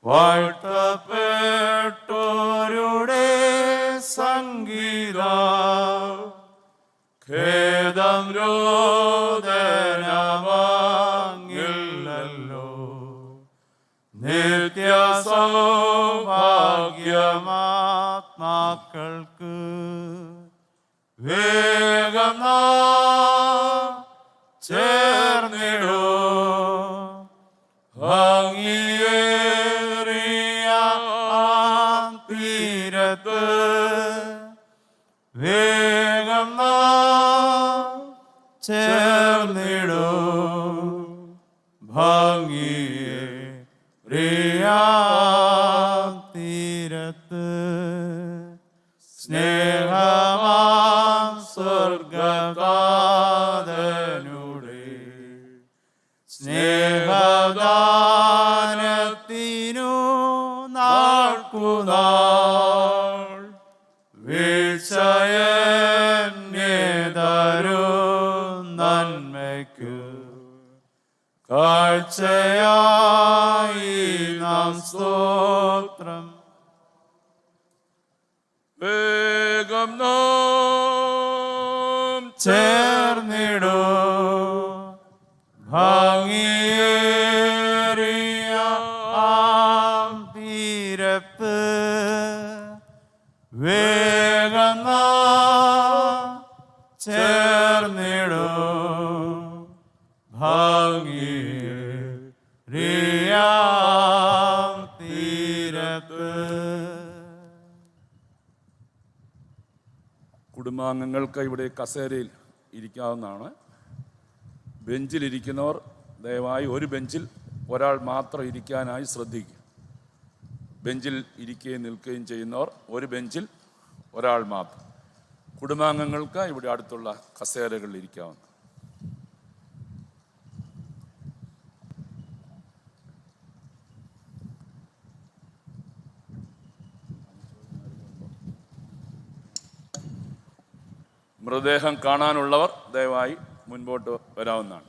വാഴ്ത്തപ്പെട്ടോരുടെ സംഗീതം ഖേദം രോദനമാങ്ങില്ലല്ലോ. നിത്യ സൗഭാഗ്യമാത്മാക്കൾക്ക് വേഗം ചേർന്നിടൂ. ഭംഗിയേറിയ തീരത്ത് വേഗം ചേർന്നിടൂ. ഭംഗിയേറിയ തീരത്ത് സ്നേഹമാം സ്വർഗദാതനുടെ സ്നേഹദാനത്തിനു നാൾക്കുനാൾ വീഴ്ചയന്യതരും നന്മയ്ക്കു കാഴ്ചയായി നാം സ്തോത്രം. വേഗം നാം ചേർന്നിടൂ. ഭംഗിയേറിയ തീരത്ത് വേഗം ചേർന്നിടൂ. ഭംഗിയേറിയ തീരത്ത്. കുടുംബാംഗങ്ങൾക്ക് ഇവിടെ കസേരയിൽ ഇരിക്കാവുന്നതാണ്. ബെഞ്ചിലിരിക്കുന്നവർ ദയവായി ഒരു ബെഞ്ചിൽ ഒരാൾ മാത്രം ഇരിക്കാനായി ശ്രദ്ധിക്കുക. ബെഞ്ചിൽ ഇരിക്കുകയും നിൽക്കുകയും ചെയ്യുന്നവർ ഒരു ബെഞ്ചിൽ ഒരാൾ മാത്രം. കുടുംബാംഗങ്ങൾക്ക് ഇവിടെ അടുത്തുള്ള കസേരകളിൽ ഇരിക്കാവുന്ന. മൃതദേഹം കാണാനുള്ളവർ ദയവായി മുൻപോട്ട് വരാവുന്നതാണ്.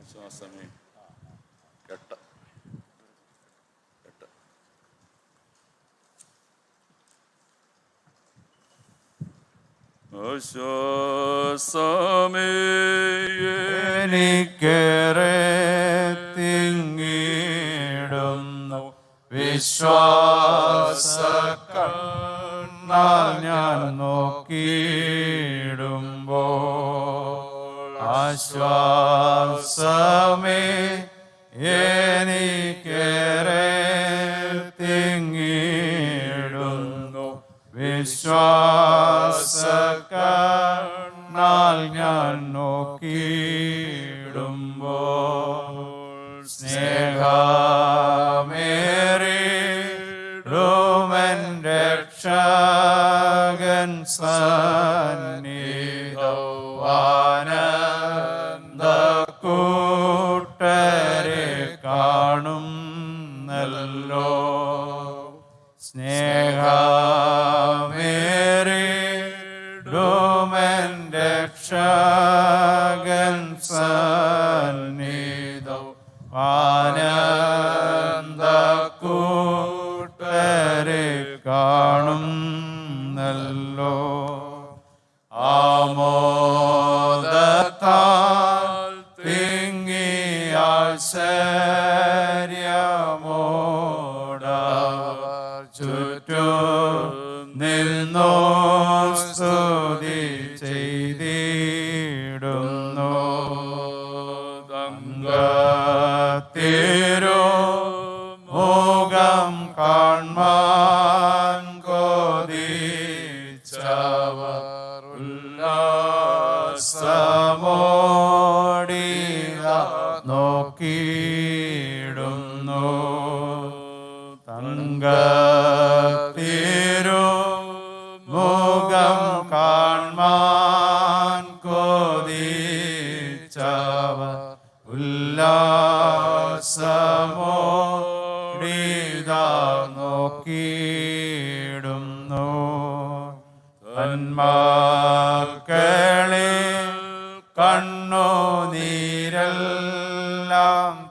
ആശ്വാസമേ കേട്ട ആശ്വാസമേ എനിക്കേറെ തിങ്ങിടുന്നു വിശ്വാസക്കണ്ണാൽ ഞാൻ നോക്കിയിടുമ്പോൾ. ആശ്വാസമേ എനിക്കേറെ തിങ്ങിടുന്നു വിശ്വാസക്കണ്ണാൽ ഞാൻ നോക്കിയിടുമ്പോൾ. സ്നേഹമേറിടുമെൻ രക്ഷകൻ സന്നിധവാന ആനന്ദക്കൂട്ടരെ കാണുന്നല്ലോ. ആമോദത്താൽ തിങ്ങിയ ആശ്ചര്യമോടവർ ചുറ്റും നിന്നോ സ്തുതി ചെയ്തിടുന്നു. മുഖം കാൺമാൻ കൊതിച്ചവർ ഉല്ലാസമോടിത നോക്കിയിടുന്നു. മുഖം കാൺമാൻ കൊതിച്ചവർ ഉല്ലാസമോടിത നോക്കിയിടുന്നു. തന്മക്കളെ കണ്ണുനീരെല്ലാം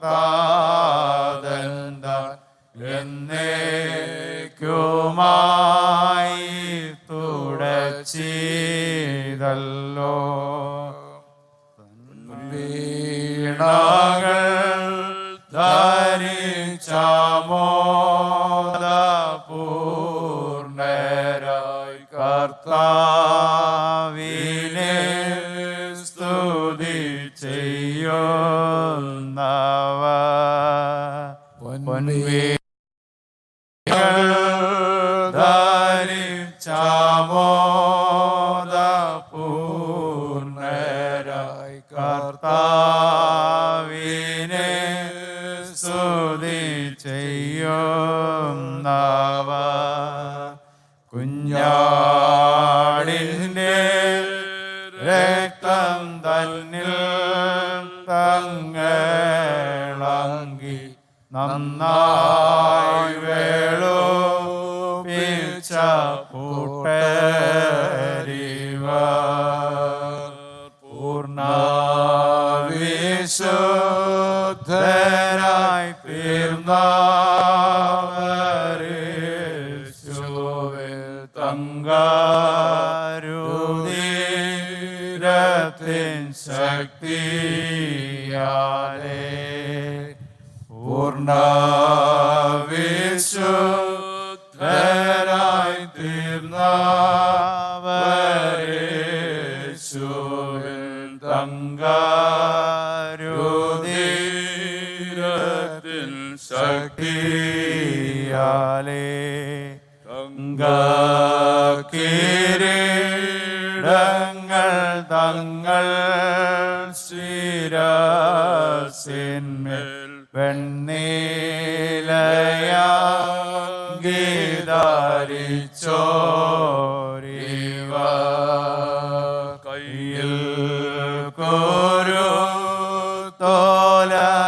താതന്താൻ എന്നേക്കുമായി തുടച്ചിതല്ലോ. വീണകൾ ധരിച്ചാമോദപൂർണരായി കർത്താവിനെ സ്തുതി ചെയ്യുന്നവർ ധരിച്ചാമോദപൂർണരായി കർത്താവിനെ സ്തുതി ചെയ്യുന്നവർ കുഞ്ഞാടിൻ്റെ രക്തം തന്നിൽ തങ്ങളങ്കി നന്നായി വേളുപിച്ച കൂട്ടരിവർ പൂർണ്ണ വിശുദ്ധരായി തീർന്നവരിൽ തങ്കാരുതിരത്തിൻ ശക്തിയാലേ പൂർണ്ണ വിശുദ്ധരായി തീർന്നവരിൽ തങ്കാരുതിരത്തിൻ ശക്തിയാലേ കിരീടങ്ങൾ തങ്ങൾ ശിരസിന്മേൽ വെണ്ണീലയാംഗീധരിച്ചോരിവർ കയ്യിൽ കോരു തോലയേന്തിട്ടവർ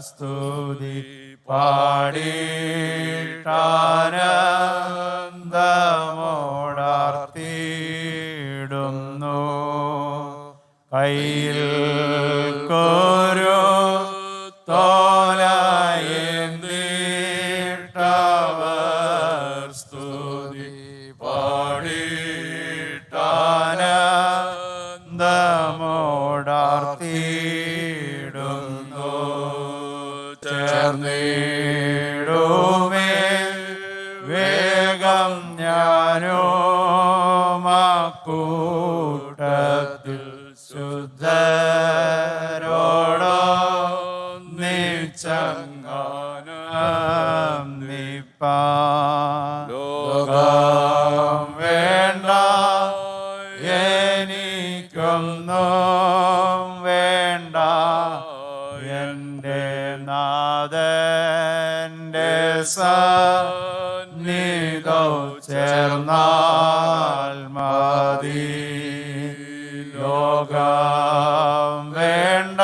സ്തുതി പാടിയിട്ടാനന്ദമോടാർത്തിയിടുന്നു. കയ്യിൽ കോരു തോലയേന്തിട്ടവർ സ്തുതി പാടിയിട്ടാനന്ദമോടാർത്തിയിടുന്നു. ചേർന്നിടുമേ വേഗം ഞാനോ കൂട്ടത്തിൽ ശുദ്ധരോടൊന്നിച്ചങ്ങാനം നിപ്പാൻ. ലോകം വേണ്ട എനിക്കൊന്നും വേണ്ട, എൻ്റെ നാഥൻ്റെ സന്നിധം ചേർന്നാൽ മതി. ലോകം വേണ്ട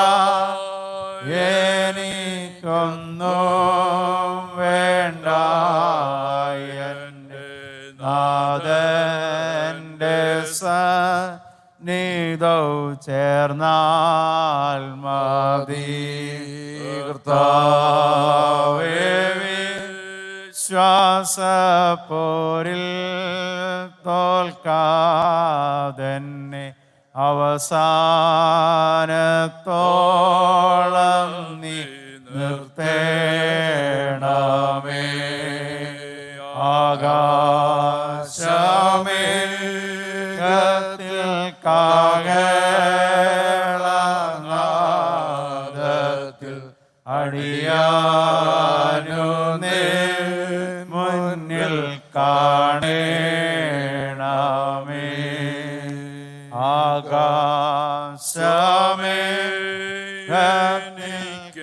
എനിക്കൊന്നും വേണ്ട, എൻ്റെ നാഥൻ്റെ സന്നിധം നീതൗ ചേർന്നാൽ മതി. കർത്താവേ വിശ്വാസപ്പോരിൽ തോൽക്കാതെന്നെ അവസാനത്തോളം നീ നിർത്തേണമേ. ആകാശമേഘത്തിൽ കാഹളനാദത്തിൽ അടിയാനു നീ മുന്നിൽ കാണേണമേ. ആകാശമേഘത്തിൽ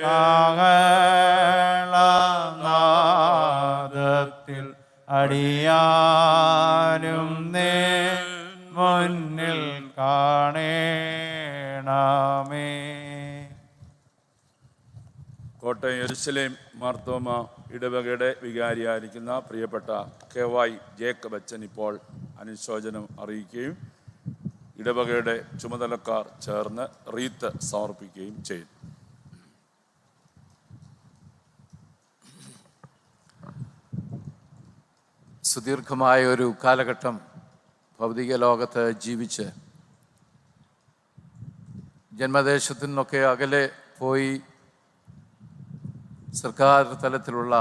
കാഹളനാദത്തിൽ അടിയാനും നീ മുന്നിൽ കാണേണമേ. കോട്ടയം യെരുശലേം മാർത്തോമ ഇടവകയുടെ വികാരിയായിരിക്കുന്ന പ്രിയപ്പെട്ട KY ജേക്കബ് അച്ഛൻ ഇപ്പോൾ അനുശോചനം അറിയിക്കുകയും ഇടവകയുടെ ചുമതലക്കാർ ചേർന്ന് റീത്ത് സമർപ്പിക്കുകയും ചെയ്തു. സുദീർഘമായ ഒരു കാലഘട്ടം ഭൗതിക ലോകത്ത് ജീവിച്ച് ജന്മദേശത്തു നിന്നൊക്കെ അകലെ പോയി സർക്കാർ തലത്തിലുള്ള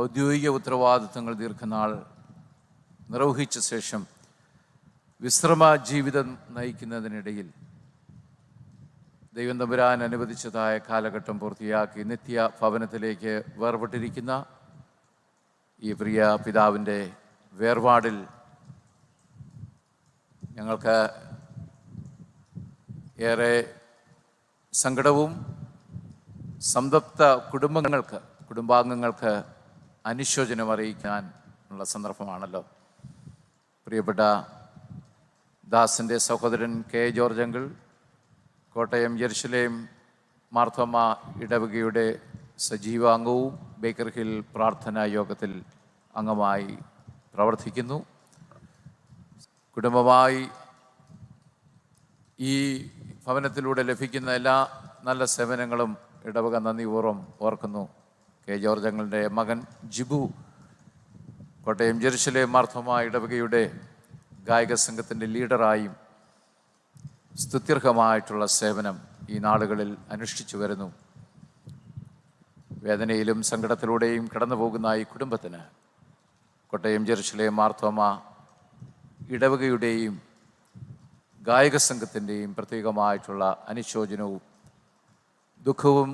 ഔദ്യോഗിക ഉത്തരവാദിത്തങ്ങൾ ദീർഘനാൾ നിർവഹിച്ച ശേഷം വിശ്രമ ജീവിതം നയിക്കുന്നതിനിടയിൽ ദൈവം തമ്പുരാൻ അനുവദിച്ചതായ കാലഘട്ടം പൂർത്തിയാക്കി നിത്യ ഭവനത്തിലേക്ക് വേർപെട്ടിരിക്കുന്ന ഈ പ്രിയ പിതാവിൻ്റെ വേർപാടിൽ ഞങ്ങൾക്ക് ഏറെ സങ്കടവും സംതപ്ത കുടുംബാംഗങ്ങൾക്ക് അനുശോചനം അറിയിക്കാൻ ഉള്ള സന്ദർഭമാണല്ലോ. പ്രിയപ്പെട്ട ദാസിൻ്റെ സഹോദരൻ K. ജോർജ് അങ്കിൾ കോട്ടയം യെരുശലേം മാർത്തോമ ഇടവകയുടെ സജീവ അംഗവും ബേക്കർ ഹിൽ പ്രാർത്ഥനാ യോഗത്തിൽ അംഗമായി പ്രവർത്തിക്കുന്നു. കുടുംബമായി ഈ ഭവനത്തിലൂടെ ലഭിക്കുന്ന എല്ലാ നല്ല സേവനങ്ങളും ഇടവക നന്ദിപൂർവ്വം ഓർക്കുന്നു. K. ജോർജ് അങ്കിളിൻ്റെ മകൻ ജിബു കോട്ടയം യെരുശലേം മാർത്തോമ ഇടവകയുടെ ഗായക സംഘത്തിൻ്റെ ലീഡറായും സ്തുത്യർഹമായിട്ടുള്ള സേവനം ഈ നാളുകളിൽ അനുഷ്ഠിച്ചു വരുന്നു. വേദനയിലും സങ്കടത്തിലൂടെയും കടന്നു പോകുന്ന ഈ കുടുംബത്തിന് കോട്ടയം യെരുശലേം മാർത്തോമ ഇടവകയുടെയും ഗായക സംഘത്തിൻ്റെയും പ്രത്യേകമായിട്ടുള്ള അനുശോചനവും ദുഃഖവും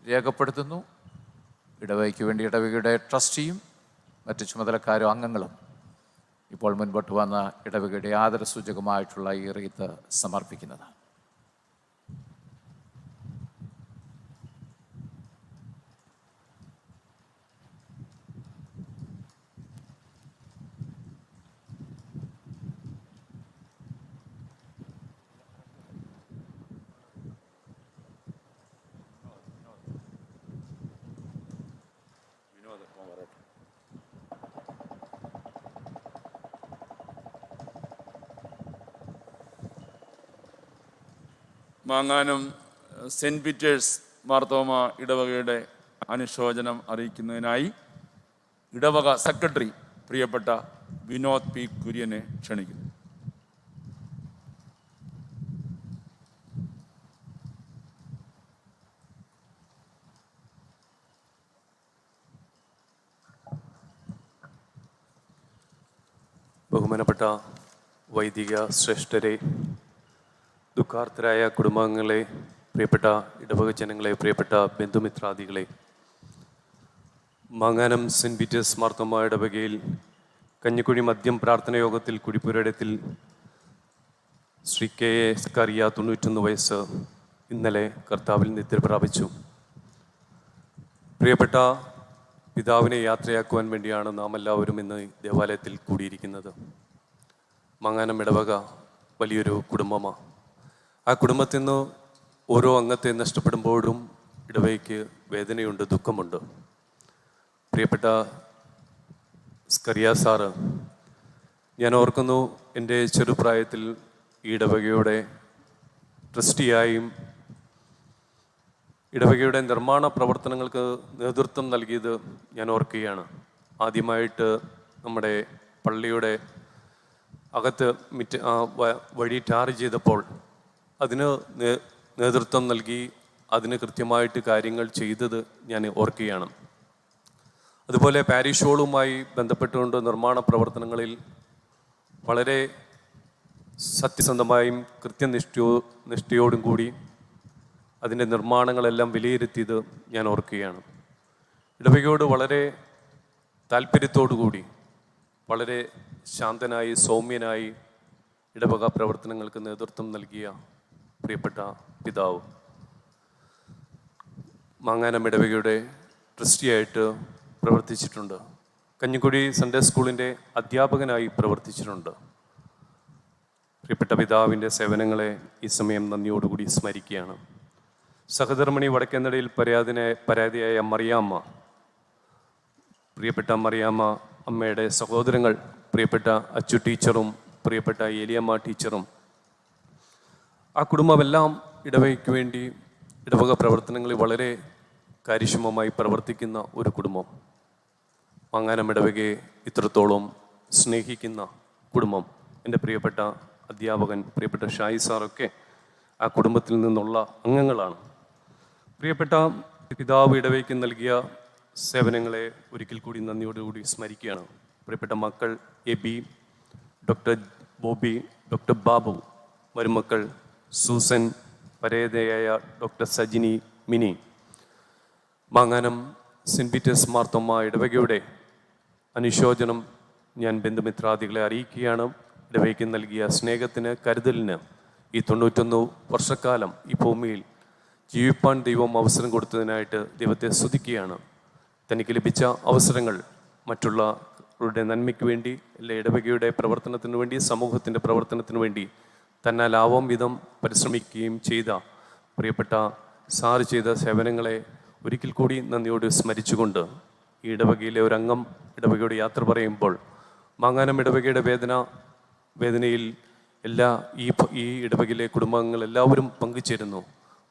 രേഖപ്പെടുത്തുന്നു. ഇടവകയ്ക്ക് വേണ്ടി ഇടവകയുടെ ട്രസ്റ്റിയും മറ്റ് ചുമതലക്കാരും അംഗങ്ങളും ഇപ്പോൾ മുൻപോട്ട് വന്ന ഇടവകയുടെ ആദരസൂചകമായിട്ടുള്ള ഈ റീത്ത് സമർപ്പിക്കുന്നതാണ്. മാങ്ങാനം സെൻറ്റ് പീറ്റേഴ്സ് മാർത്തോമ ഇടവകയുടെ അനുശോചനം അറിയിക്കുന്നതിനായി ഇടവക സെക്രട്ടറി പ്രിയപ്പെട്ട വിനോദ് P. കുര്യനെ ക്ഷണിക്കുന്നു. ബഹുമാനപ്പെട്ട വൈദിക ശ്രേഷ്ഠരെ, ദുഃഖാർത്തരായ കുടുംബാംഗങ്ങളെ, പ്രിയപ്പെട്ട ഇടവക ജനങ്ങളെ, പ്രിയപ്പെട്ട ബന്ധുമിത്രാദികളെ, മാങ്ങാനം സെൻറ്റ് പീറ്റേഴ്സ് മാർത്തോമ ഇടവകയിൽ കഞ്ഞിക്കുഴി മദ്യം പ്രാർത്ഥന യോഗത്തിൽ കുടിപ്പുരയിടത്തിൽ ശ്രീ K. സ്കറിയ 91 വയസ്സ് ഇന്നലെ കർത്താവിൽ നിദ്ര പ്രാപിച്ചു. പ്രിയപ്പെട്ട പിതാവിനെ യാത്രയാക്കുവാൻ വേണ്ടിയാണ് നാം എല്ലാവരും ഇന്ന് ദേവാലയത്തിൽ കൂടിയിരിക്കുന്നത്. മാങ്ങാനം ഇടവക വലിയൊരു കുടുംബമാണ്. ആ കുടുംബത്തിൽ നിന്ന് ഓരോ അംഗത്തെ നഷ്ടപ്പെടുമ്പോഴും ഇടവകയ്ക്ക് വേദനയുണ്ട്, ദുഃഖമുണ്ട്. പ്രിയപ്പെട്ട സ്കറിയ സാറ്, ഞാൻ ഓർക്കുന്നു, എൻ്റെ ചെറുപ്രായത്തിൽ ഈ ഇടവകയുടെ ട്രസ്റ്റിയായും ഇടവകയുടെ നിർമ്മാണ പ്രവർത്തനങ്ങൾക്ക് നേതൃത്വം നൽകിയത് ഞാൻ ഓർക്കുകയാണ്. ആദ്യമായിട്ട് നമ്മുടെ പള്ളിയുടെ അകത്ത് വഴി ടാർ ചെയ്തപ്പോൾ അതിന് നേതൃത്വം നൽകി അതിന് കൃത്യമായിട്ട് കാര്യങ്ങൾ ചെയ്തത് ഞാൻ ഓർക്കുകയാണ്. അതുപോലെ പാരിഷ് ഹോളുമായി ബന്ധപ്പെട്ടുകൊണ്ട് നിർമ്മാണ പ്രവർത്തനങ്ങളിൽ വളരെ സത്യസന്ധമായും കൃത്യനിഷ്ഠയോടും കൂടി അതിൻ്റെ നിർമ്മാണങ്ങളെല്ലാം വിലയിരുത്തിയത് ഞാൻ ഓർക്കുകയാണ്. ഇടവകയോട് വളരെ താല്പര്യത്തോടു കൂടി വളരെ ശാന്തനായി സൗമ്യനായി ഇടവക പ്രവർത്തനങ്ങൾക്ക് നേതൃത്വം നൽകിയ പ്രിയപ്പെട്ട പിതാവ്, മാങ്ങാനം ഇടവകയുടെ ട്രസ്റ്റിയായിട്ട് പ്രവർത്തിച്ചിട്ടുണ്ട്. കഞ്ഞിക്കുഴി സൺഡേ സ്കൂളിൻ്റെ അധ്യാപകനായി പ്രവർത്തിച്ചിട്ടുണ്ട്. പ്രിയപ്പെട്ട പിതാവിൻ്റെ സേവനങ്ങളെ ഈ സമയം നന്ദിയോടുകൂടി സ്മരിക്കുകയാണ്. സഹധർമ്മിണി വടക്കേനടയിൽ പരാതിയായ മറിയാമ്മ, പ്രിയപ്പെട്ട മറിയാമ്മ അമ്മയുടെ സഹോദരങ്ങൾ, പ്രിയപ്പെട്ട അച്ചു ടീച്ചറും പ്രിയപ്പെട്ട ഏലിയമ്മ ടീച്ചറും, ആ കുടുംബമെല്ലാം ഇടവകയ്ക്ക് വേണ്ടി ഇടവക പ്രവർത്തനങ്ങളിൽ വളരെ കാര്യക്ഷമമായി പ്രവർത്തിക്കുന്ന ഒരു കുടുംബം. മാങ്ങാനം ഇടവകയെ ഇത്രത്തോളം സ്നേഹിക്കുന്ന കുടുംബം. എൻ്റെ പ്രിയപ്പെട്ട അധ്യാപകൻ, പ്രിയപ്പെട്ട ഷായി സാറൊക്കെ ആ കുടുംബത്തിൽ നിന്നുള്ള അംഗങ്ങളാണ്. പ്രിയപ്പെട്ട പിതാവ് ഇടവകയ്ക്ക് നൽകിയ സേവനങ്ങളെ ഒരിക്കൽ കൂടി നന്ദിയോടുകൂടി സ്മരിക്കുകയാണ്. പ്രിയപ്പെട്ട മക്കൾ എബി, ഡോക്ടർ ബോബി, ഡോക്ടർ ബാബു, മരുമക്കൾ സൂസൻ, പരേതയായ ഡോക്ടർ സജിനി, മിനി, മാങ്ങാനം സെൻറ്റ് പീറ്റേഴ്സ് മാർത്തോമ്മ ഇടവകയുടെ അനുശോചനം ഞാൻ ബന്ധുമിത്രാദികളെ അറിയിക്കുകയാണ്. ഇടവകയ്ക്ക് നൽകിയ സ്നേഹത്തിന്, കരുതലിന്, ഈ 91 വർഷക്കാലം ഈ ഭൂമിയിൽ ജീവിപ്പാൻ ദൈവം അവസരം കൊടുത്തതിനായിട്ട് ദൈവത്തെ സ്തുതിക്കുകയാണ്. തനിക്ക് ലഭിച്ച അവസരങ്ങൾ മറ്റുള്ളവരുടെ നന്മയ്ക്ക് വേണ്ടി, എല്ലാ ഇടവകയുടെ പ്രവർത്തനത്തിന് വേണ്ടി, സമൂഹത്തിൻ്റെ പ്രവർത്തനത്തിന് വേണ്ടി തന്നാലാവാം വിധം പരിശ്രമിക്കുകയും ചെയ്ത പ്രിയപ്പെട്ട സാർ ചെയ്ത സേവനങ്ങളെ ഒരിക്കൽ കൂടി നന്ദിയോട് സ്മരിച്ചുകൊണ്ട് ഈ ഇടവകയിലെ ഒരംഗം ഇടവകയോട് യാത്ര പറയുമ്പോൾ, മാങ്ങാനം ഇടവകയുടെ വേദനയിൽ ഈ ഇടവകയിലെ കുടുംബാംഗങ്ങൾ എല്ലാവരും പങ്കുചേരുന്നു.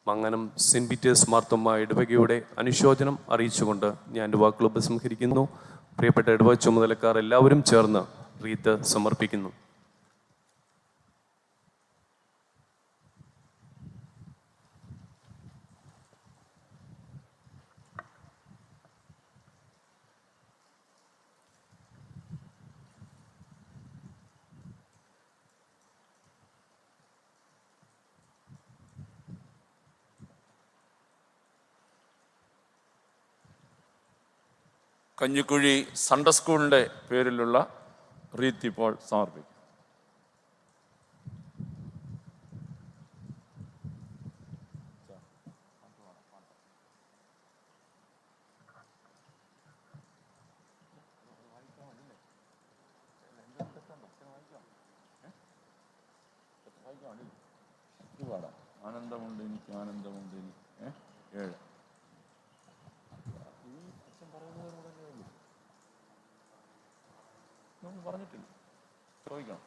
മാങ്ങാനം സെൻറ്റ് പീറ്റേഴ്സ് മാർത്തോമ്മ ഇടവകയുടെ അനുശോചനം അറിയിച്ചുകൊണ്ട് ഞാൻ എൻ്റെ വാക്കുകൾ ഉപസംഹരിക്കുന്നു. പ്രിയപ്പെട്ട ഇടവക ചുമതലക്കാർ എല്ലാവരും ചേർന്ന് റീത്ത് സമർപ്പിക്കുന്നു. കഞ്ഞിക്കുഴി സൺഡേ സ്കൂളിൻ്റെ പേരിലുള്ള റീത്ത് ഇപ്പോൾ സമർപ്പിക്കും. ആനന്ദമുണ്ട് എനിക്ക്, ആനന്ദമുണ്ട് എനിക്ക്. 7 പറഞ്ഞിട്ടില്ല, ചോദിക്കണം.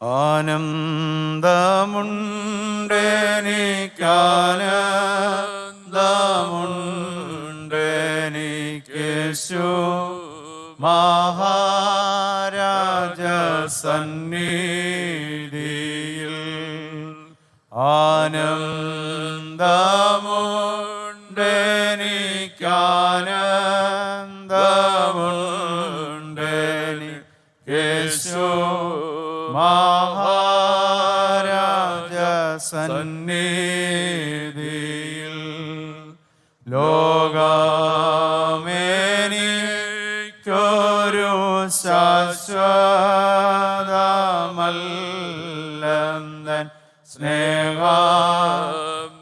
ആനന്ദമുണ്ടെനിക്കേശു മഹാരാജ സന്നിധിയിൽ ആനന്ദമുണ്ടെനിക്കേശു മഹാരാജ സന്നിധിയിൽ ലോകമേനിക്കൊരു ശാശ്വതമല്ലെന്നൻ സ്നേഹം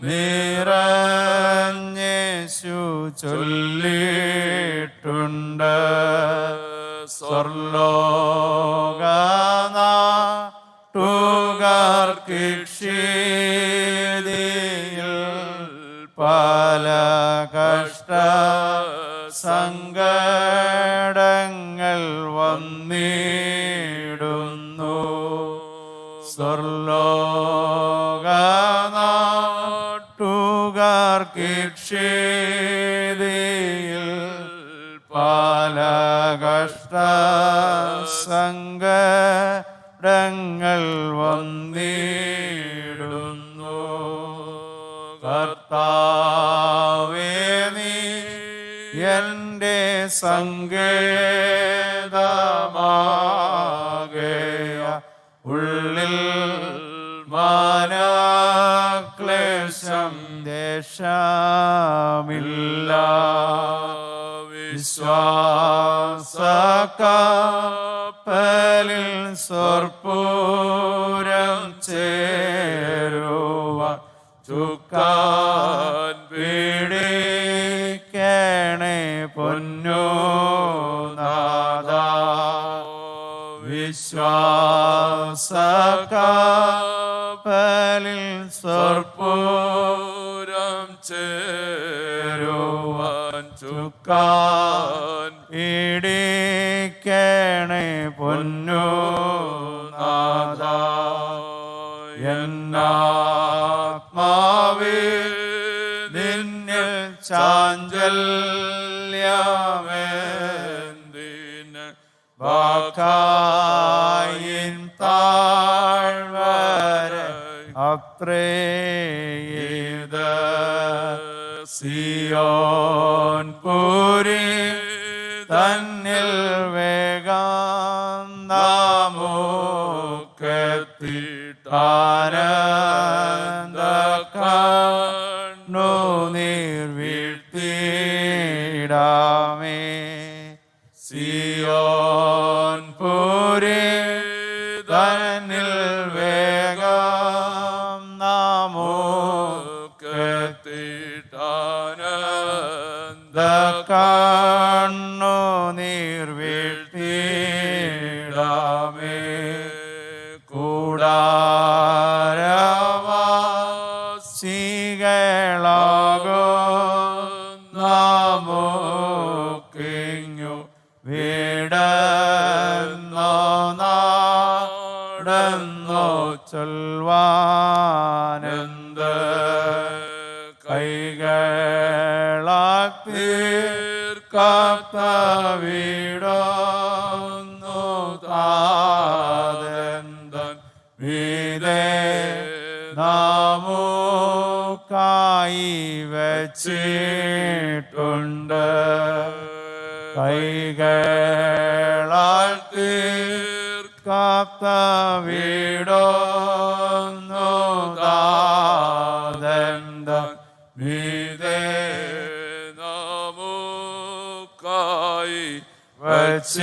നിറഞ്ഞേശു ചൊല്ലിട്ടുണ്ട്. സ്വർലോകനാട്ടുകാർക്കിക്ഷിതിയിൽ പല കഷ്ട സങ്കടങ്ങൾ വന്നിടുമ്പോൾ സ്വർലോകനാട്ടുകാർക്കിക്ഷേതിയിൽ പല കഷ്ട സങ്കടങ്ങൾ വന്നിടുന്നു. കർത്താവേ, നീ എൻ്റെ സങ്കേതമാകയ ഉള്ളിൽ മാനക്ലേശം ദേശമില്ല. വിശ്വാസക്കപ്പലിൽ സ്വർപ്പൂരം ചേരുവ ചുക്കാൻ പിടിക്കണേ പൊന്നു നാദ. വിശ്വാസക്കപ്പലിൽ സ്വർപ്പൂരം ചേരുവാൻ ചുക്കാൻ പിടിക്കണേ പൊന്നു നാദ. എന്നാത്മാവേ, നിന്നിൽ ചാഞ്ചല്യമെന്തിന് വാക്കായിൻ താഴ്വര അത്രേത് സിയോൻ പുരി തന്നിൽ വേഗം നാമോക്കെത്തിട്ടാനന്ദ കണ്ണുനീർ വീഴ്ത്തിയിടാമേ. സിയോൻ പുരി തന്നിൽ വേഗം നാമോക്കെത്തിട്ടാനന്ദ കണ്ണുനീർ വീഴ്ത്തിയിടാമേ. കൂടാരവാസികളാകും നമുക്കിങ്ങു വീടന്നോ നാടന്നോ ചൊൽവാനെന്ത് കൈകളാക്തീർക്കാത്ത വീടൊന്നു താതെന്തൻ വീതേ നാമുക്കായി വച്ചിട്ടുണ്ട്. കൈകളാൽ തീർക്കാത്ത വീടൊന്നു താതെന്തൻ വീതേ നമുക്കായി വച്ചിട്ടുണ്ട്.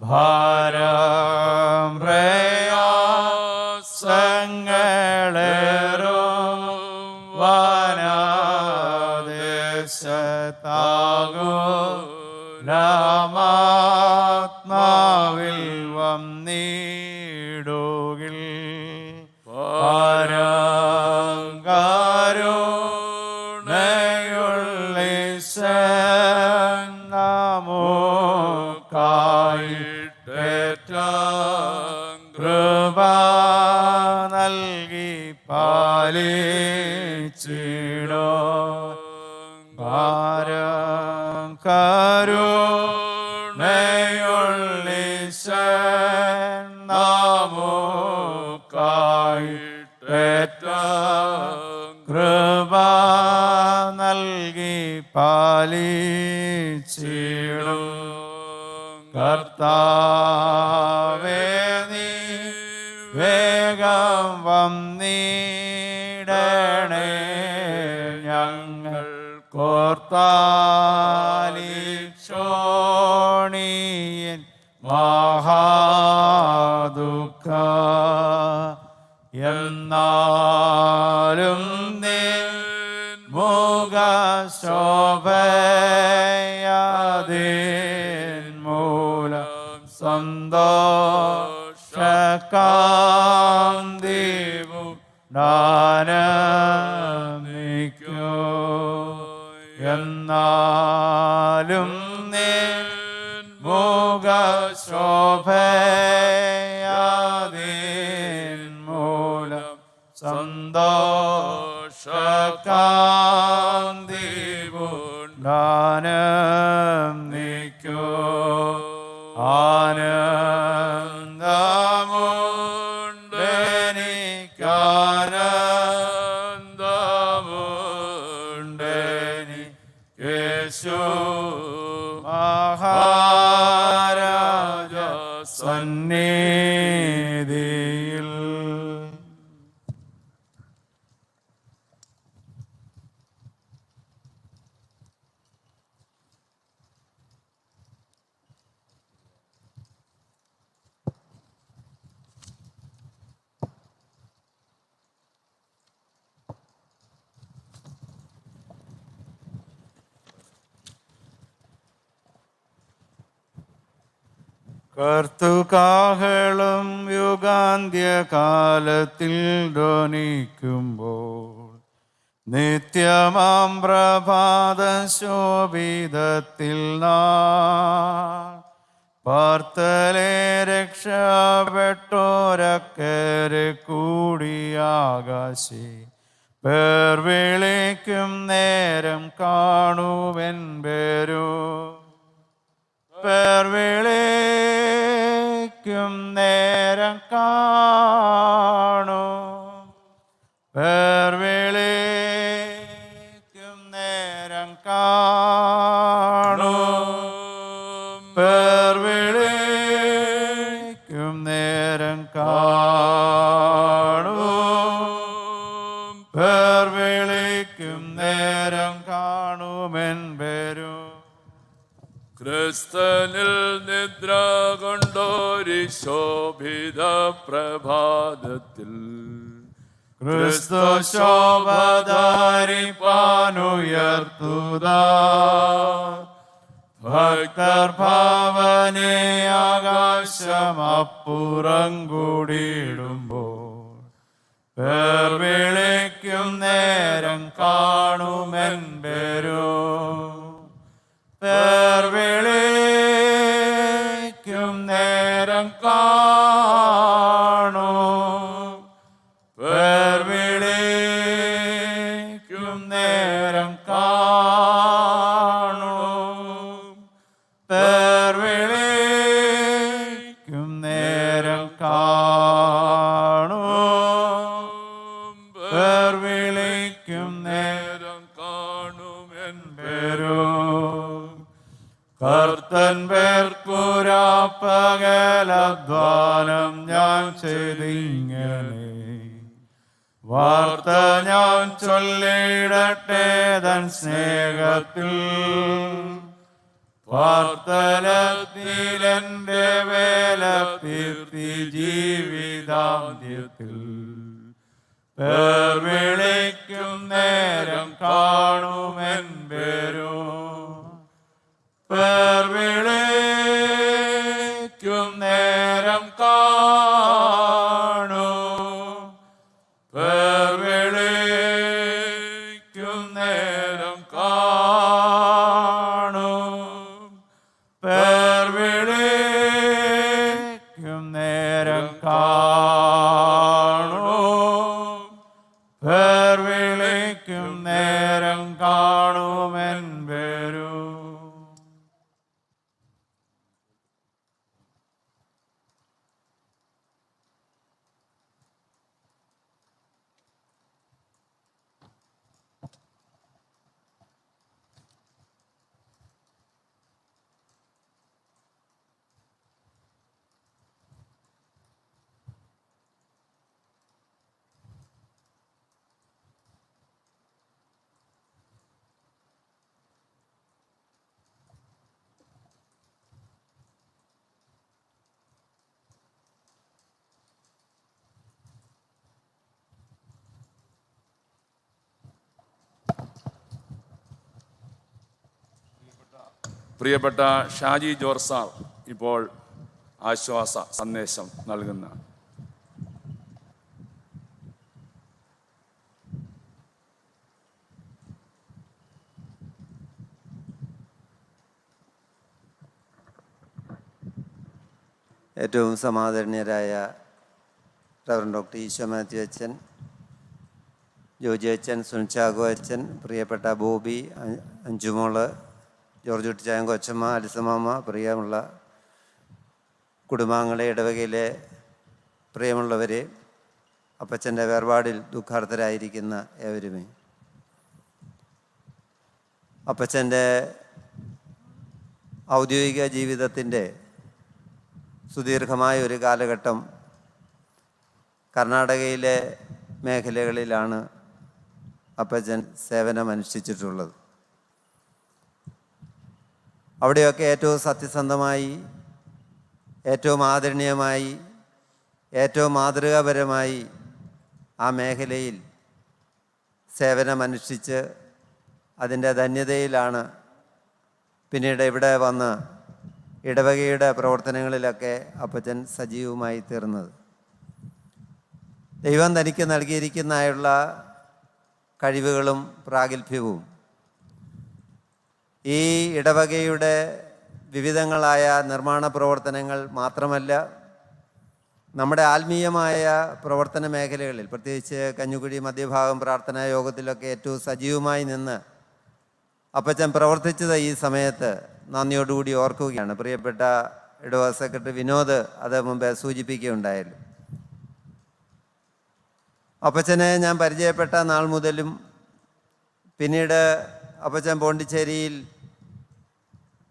ഭാരം പ്രയാസങ്ങളേറും വനദേശത്താകുലാത്മാവിൽ വന്നിടുകിൽ കൃപ നൽകി പാലിച്ചിടോ. ഭാരം കരുണയുള്ളീശൻ നമുക്കായിട്ടേറ്റം കൃപ നൽകി പാലിച്ചിടോ. കർത്താവേ, നീ വേഗം വന്നിടണേ. ഞങ്ങൾ കോർത്താലിക്ഷോണിയൻ മഹാദുഃഖ എന്നാലും നിൻ മുഖശോഭയാതിൻ മൂലം സന്തോഷകാന്തിവു ദാനമിക്കോ. എന്നാലും നിൻ മുഖശോഭ ശോഭയാതിൻ മൂലം സന്തോഷകാന്തി പൂണ്ടാനം നിൽക്കൂ ആനന്ദമുണ്ടെനിക്കാനന്ദമുണ്ടെനി യേശു മഹാരാജ സന്നിധിയിൽ. കർത്തുകാഹളം യുഗാന്ത്യകാലത്തിൽ ധ്വനിക്കുമ്പോൾ നിത്യമാം പ്രഭാത ശോഭിതത്തിൽ പാർത്തലെ രക്ഷപ്പെട്ടോരക്കരെ കൂടിയാകാശി പേർ വിളിക്കും നേരം കാണുവൻ പേരോ പേർ വിളിക്കും നേരം കാണൂ പേർ വിളിക്കും നേരം കാണൂ പേർ വിളിക്കും നേരം കാണൂ പേർ വിളിക്കും നേരം കാണുമെൻ പേരും. ക്രിസ്തനിൽ നിദ്ര കൊണ്ടോരി ശോഭിത പ്രഭാതത്തിൽ ക്രിസ്തു ശോഭധാരിപ്പാനുയർത്തുക ഭക്തർ ഭാവനെ ആകാശമപ്പുറം കൂടിയിടുമ്പോൾ പേർ വിളിക്കും നേരം കാണുമെൻ പേരോ പേർ വിളിക്കും നേരം കാണൂ പേർ വിളിക്കും നേരം കാണൂ പേർ വിളിക്കും നേരം കാണൂ പേർ വിളിക്കും നേരം കാണുമെൻ പേരോ കർത്തൻ പേർക്കുരാപ്പകലധ്വാനം ഞാൻ ചെയ്തിങ്ങനെ വാർത്ത ഞാൻ ചൊല്ലിടട്ടെ തൻ സ്നേഹത്തിൽ വാർത്തലത്തിലെന്റെ വേല തീർത്തി ജീവിതാന്ത്യത്തിൽ പേർ വിളിക്കും നേരം കാണുമെൻ പേരോ പേർ വിളിക്കും നേരം കാണൂ പേർ വിളിക്കും നേരം കാണൂ പേർ വിളിക്കും നേരം കാണൂ പേർ വിളിക്കും നേരം കാണുമെൻ പേരും. പ്രിയപ്പെട്ട ഷാജി ജോർജ് സാർ ഇപ്പോൾ ആശ്വാസ സന്ദേശം നൽകുന്നതാണ്. ഏറ്റവും സമാദരണീയരായ റവറൻഡ് ഡോക്ടർ ഈശോ മാത്യു അച്ഛൻ, ജോജി അച്ഛൻ, സുനിൽചാക്കോ അച്ഛൻ, പ്രിയപ്പെട്ട ബോബി, അഞ്ചുമോള്, ജോർജ് കുട്ടിച്ചായം, കൊച്ചമ്മ, അലിസമാമ, പ്രിയമുള്ള കുടുംബാംഗങ്ങളെ, ഇടവകയിലെ പ്രിയമുള്ളവരെ, അപ്പച്ചൻ്റെ വേർപാടിൽ ദുഃഖാർത്തരായിരിക്കുന്ന ഏവരുമേ, അപ്പച്ചൻ്റെ ഔദ്യോഗിക ജീവിതത്തിൻ്റെ സുദീർഘമായ ഒരു കാലഘട്ടം കർണാടകയിലെ മേഖലകളിലാണ് അപ്പച്ചൻ സേവനമനുഷ്ഠിച്ചിട്ടുള്ളത്. അവിടെയൊക്കെ ഏറ്റവും സത്യസന്ധമായി, ഏറ്റവും ആദരണീയമായി, ഏറ്റവും മാതൃകാപരമായി ആ മേഖലയിൽ സേവനമനുഷ്ഠിച്ച് അതിൻ്റെ ധന്യതയിലാണ് പിന്നീട് ഇവിടെ വന്ന് ഇടവകയുടെ പ്രവർത്തനങ്ങളിലൊക്കെ അപ്പച്ചൻ സജീവമായി തീർന്നത്. ദൈവം തനിക്ക് നൽകിയിരിക്കുന്നതായുള്ള കഴിവുകളും പ്രാഗൽഭ്യവും ഈ ഇടവകയുടെ വിവിധങ്ങളായ നിർമ്മാണ പ്രവർത്തനങ്ങൾ മാത്രമല്ല, നമ്മുടെ ആത്മീയമായ പ്രവർത്തന മേഖലകളിൽ, പ്രത്യേകിച്ച് കഞ്ഞിക്കുഴി മധ്യഭാഗം പ്രാർത്ഥനാ യോഗത്തിലൊക്കെ ഏറ്റവും സജീവമായി നിന്ന് അപ്പച്ചൻ പ്രവർത്തിച്ചത് ഈ സമയത്ത് നന്ദിയോടുകൂടി ഓർക്കുകയാണ്. പ്രിയപ്പെട്ട ഇടവക സെക്രട്ടറി വിനോദ് അത് മുമ്പേ സൂചിപ്പിക്കുകയുണ്ടായല്ലോ. അപ്പച്ചനെ ഞാൻ പരിചയപ്പെട്ട നാൾ മുതലും പിന്നീട് അപ്പച്ചൻ പോണ്ടിച്ചേരിയിൽ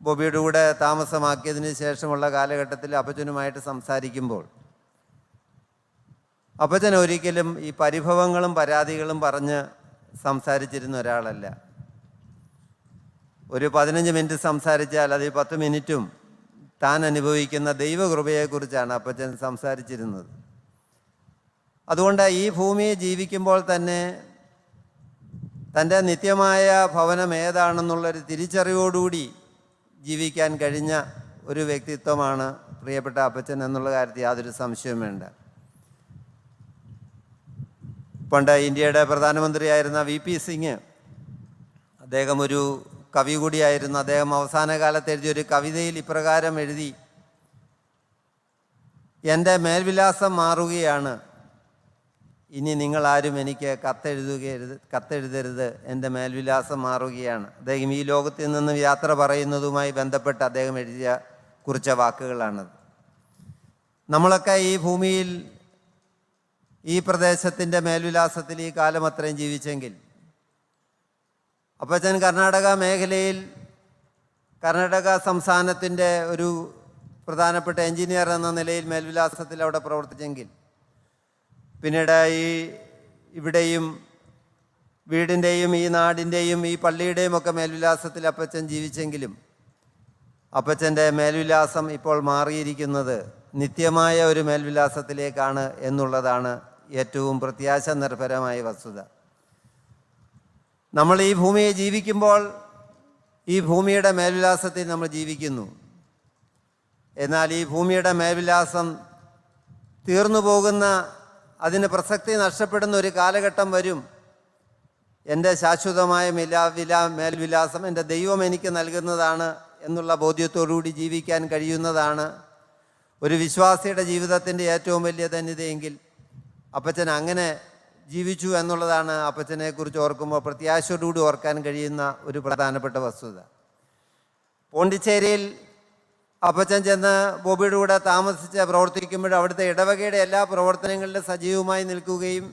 ബോബിയുടെ കൂടെ താമസമാക്കിയതിന് ശേഷമുള്ള കാലഘട്ടത്തിൽ അപ്പച്ചനുമായിട്ട് സംസാരിക്കുമ്പോൾ അപ്പച്ചൻ ഒരിക്കലും ഈ പരിഭവങ്ങളും പരാതികളും പറഞ്ഞ് സംസാരിച്ചിരുന്ന ഒരാളല്ല. ഒരു 15 മിനിറ്റ് സംസാരിച്ചാൽ അത് 10 മിനിറ്റും താൻ അനുഭവിക്കുന്ന ദൈവകൃപയെക്കുറിച്ചാണ് അപ്പച്ചൻ സംസാരിച്ചിരുന്നത്. അതുകൊണ്ട് ഈ ഭൂമിയെ ജീവിക്കുമ്പോൾ തന്നെ തൻ്റെ നിത്യമായ ഭവനം ഏതാണെന്നുള്ളൊരു തിരിച്ചറിവോടുകൂടി ജീവിക്കാൻ കഴിഞ്ഞ ഒരു വ്യക്തിത്വമാണ് പ്രിയപ്പെട്ട അപ്പച്ചൻ എന്നുള്ള കാര്യത്തിൽ യാതൊരു സംശയവും വേണ്ട. പണ്ട് ഇന്ത്യയുടെ പ്രധാനമന്ത്രിയായിരുന്ന VP സിംഗ്, അദ്ദേഹം ഒരു കവി കൂടിയായിരുന്നു. അദ്ദേഹം അവസാന കാലത്ത് എഴുതിയൊരു കവിതയിൽ ഇപ്രകാരം എഴുതി: എൻ്റെ മേൽവിലാസം മാറുകയാണ്, ഇനി നിങ്ങളാരും എനിക്ക് കത്തെഴുതരുത്, എൻ്റെ മേൽവിലാസം മാറുകയാണ്. അദ്ദേഹം ഈ ലോകത്തിൽ നിന്ന് യാത്ര പറയുന്നതുമായി ബന്ധപ്പെട്ട് അദ്ദേഹം കുറിച്ച വാക്കുകളാണത്. നമ്മളൊക്കെ ഈ ഭൂമിയിൽ ഈ പ്രദേശത്തിൻ്റെ മേൽവിലാസത്തിൽ ഈ കാലം അത്രയും ജീവിച്ചെങ്കിൽ അപ്പച്ചൻ കർണാടക മേഖലയിൽ, കർണാടക സംസ്ഥാനത്തിൻ്റെ ഒരു പ്രധാനപ്പെട്ട എഞ്ചിനീയർ എന്ന നിലയിൽ മേൽവിലാസത്തിൽ അവിടെ പ്രവർത്തിച്ചെങ്കിൽ, പിന്നീട് ഇവിടെയും വീടിൻ്റെയും ഈ നാടിൻ്റെയും ഈ പള്ളിയുടെയും ഒക്കെ മേൽവിലാസത്തിൽ അപ്പച്ചൻ ജീവിച്ചെങ്കിലും അപ്പച്ചൻ്റെ മേൽവിലാസം ഇപ്പോൾ മാറിയിരിക്കുന്നത് നിത്യമായ ഒരു മേൽവിലാസത്തിലേക്കാണ് എന്നുള്ളതാണ് ഏറ്റവും പ്രത്യാശ നിർഭരമായ വസ്തുത. നമ്മൾ ഈ ഭൂമിയെ ജീവിക്കുമ്പോൾ ഈ ഭൂമിയുടെ മേൽവിലാസത്തിൽ നമ്മൾ ജീവിക്കുന്നു. എന്നാൽ ഈ ഭൂമിയുടെ മേൽവിലാസം തീർന്നു പോകുന്ന, അതിന് പ്രസക്തി നഷ്ടപ്പെടുന്ന ഒരു കാലഘട്ടം വരും. എൻ്റെ ശാശ്വതമായ മേൽവിലാസം എൻ്റെ ദൈവം എനിക്ക് നൽകുന്നതാണ് എന്നുള്ള ബോധ്യത്തോടുകൂടി ജീവിക്കാൻ കഴിയുന്നതാണ് ഒരു വിശ്വാസിയുടെ ജീവിതത്തിൻ്റെ ഏറ്റവും വലിയ ധന്യതയെങ്കിൽ അപ്പച്ചൻ അങ്ങനെ ജീവിച്ചു എന്നുള്ളതാണ് അപ്പച്ചനെക്കുറിച്ച് ഓർക്കുമ്പോൾ പ്രത്യാശയോടുകൂടി ഓർക്കാൻ കഴിയുന്ന ഒരു പ്രധാനപ്പെട്ട വസ്തുത. പോണ്ടിച്ചേരിയിൽ അപ്പച്ചൻ ചെന്ന് ബോബിയുടെ കൂടെ താമസിച്ച് പ്രവർത്തിക്കുമ്പോൾ അവിടുത്തെ ഇടവകയുടെ എല്ലാ പ്രവർത്തനങ്ങളിലും സജീവമായി നിൽക്കുകയും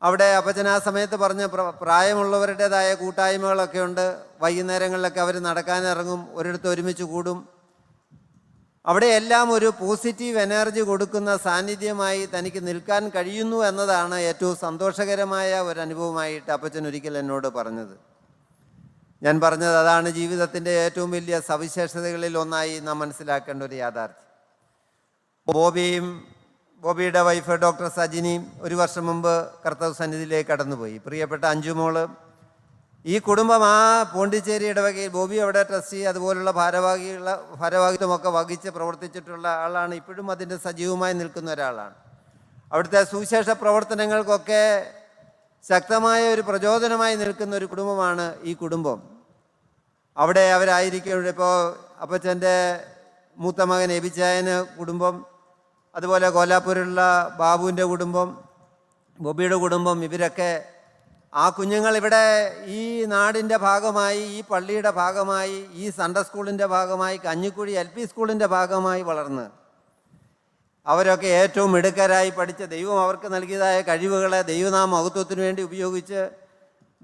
അവിടെ അപ്പച്ചൻ ആ സമയത്ത് പറഞ്ഞ പ്രായമുള്ളവരുടേതായ കൂട്ടായ്മകളൊക്കെ ഉണ്ട്. വൈകുന്നേരങ്ങളിലൊക്കെ അവർ നടക്കാനിറങ്ങും, ഒരിടത്ത് ഒരുമിച്ച് കൂടും. അവിടെയെല്ലാം ഒരു പോസിറ്റീവ് എനർജി കൊടുക്കുന്ന സാന്നിധ്യമായി തനിക്ക് നിൽക്കാൻ കഴിയുന്നു എന്നതാണ് ഏറ്റവും സന്തോഷകരമായ ഒരു അനുഭവമായിട്ട് അപ്പച്ചൻ ഒരിക്കൽ എന്നോട് പറഞ്ഞത്. ഞാൻ പറഞ്ഞത് അതാണ് ജീവിതത്തിൻ്റെ ഏറ്റവും വലിയ സവിശേഷതകളിൽ ഒന്നായി നാം മനസ്സിലാക്കേണ്ട ഒരു യാഥാർത്ഥ്യം. ബോബിയുടെ വൈഫ് ഡോക്ടർ സജിനിയും ഒരു വർഷം മുമ്പ് കർത്തവ്യ സന്നിധിയിലേക്ക് കടന്നുപോയി. പ്രിയപ്പെട്ട അഞ്ചുമോള്, ഈ കുടുംബം ആ പോണ്ടിച്ചേരി ഇടവകയിൽ ബോബി അവിടെ ട്രസ്റ്റി അതുപോലുള്ള ഭാരവാഹിത്വമൊക്കെ വഹിച്ച് പ്രവർത്തിച്ചിട്ടുള്ള ആളാണ്. ഇപ്പോഴും അതിൻ്റെ സജീവമായി നിൽക്കുന്ന ഒരാളാണ്. അവിടുത്തെ സുവിശേഷ പ്രവർത്തനങ്ങൾക്കൊക്കെ ശക്തമായ ഒരു പ്രചോദനമായി നിൽക്കുന്ന ഒരു കുടുംബമാണ് ഈ കുടുംബം. അവിടെ അവരായിരിക്കും. ഇപ്പോൾ അപ്പച്ചൻ്റെ മൂത്ത മകൻ എബിച്ചായന് കുടുംബം, അതുപോലെ കോലാപ്പൂരിലുള്ള ബാബുവിൻ്റെ കുടുംബം, ബോബിയുടെ കുടുംബം, ഇവരൊക്കെ ആ കുഞ്ഞുങ്ങൾ ഇവിടെ ഈ നാടിൻ്റെ ഭാഗമായി, ഈ പള്ളിയുടെ ഭാഗമായി, ഈ സൺഡേ സ്കൂളിൻ്റെ ഭാഗമായി, കഞ്ഞിക്കുഴി LP സ്കൂളിൻ്റെ ഭാഗമായി വളർന്ന് അവരൊക്കെ ഏറ്റവും മിടുക്കരായി പഠിച്ച ദൈവം അവർക്ക് നൽകിയതായ കഴിവുകളെ ദൈവനാമ മഹത്വത്തിനു വേണ്ടി ഉപയോഗിച്ച്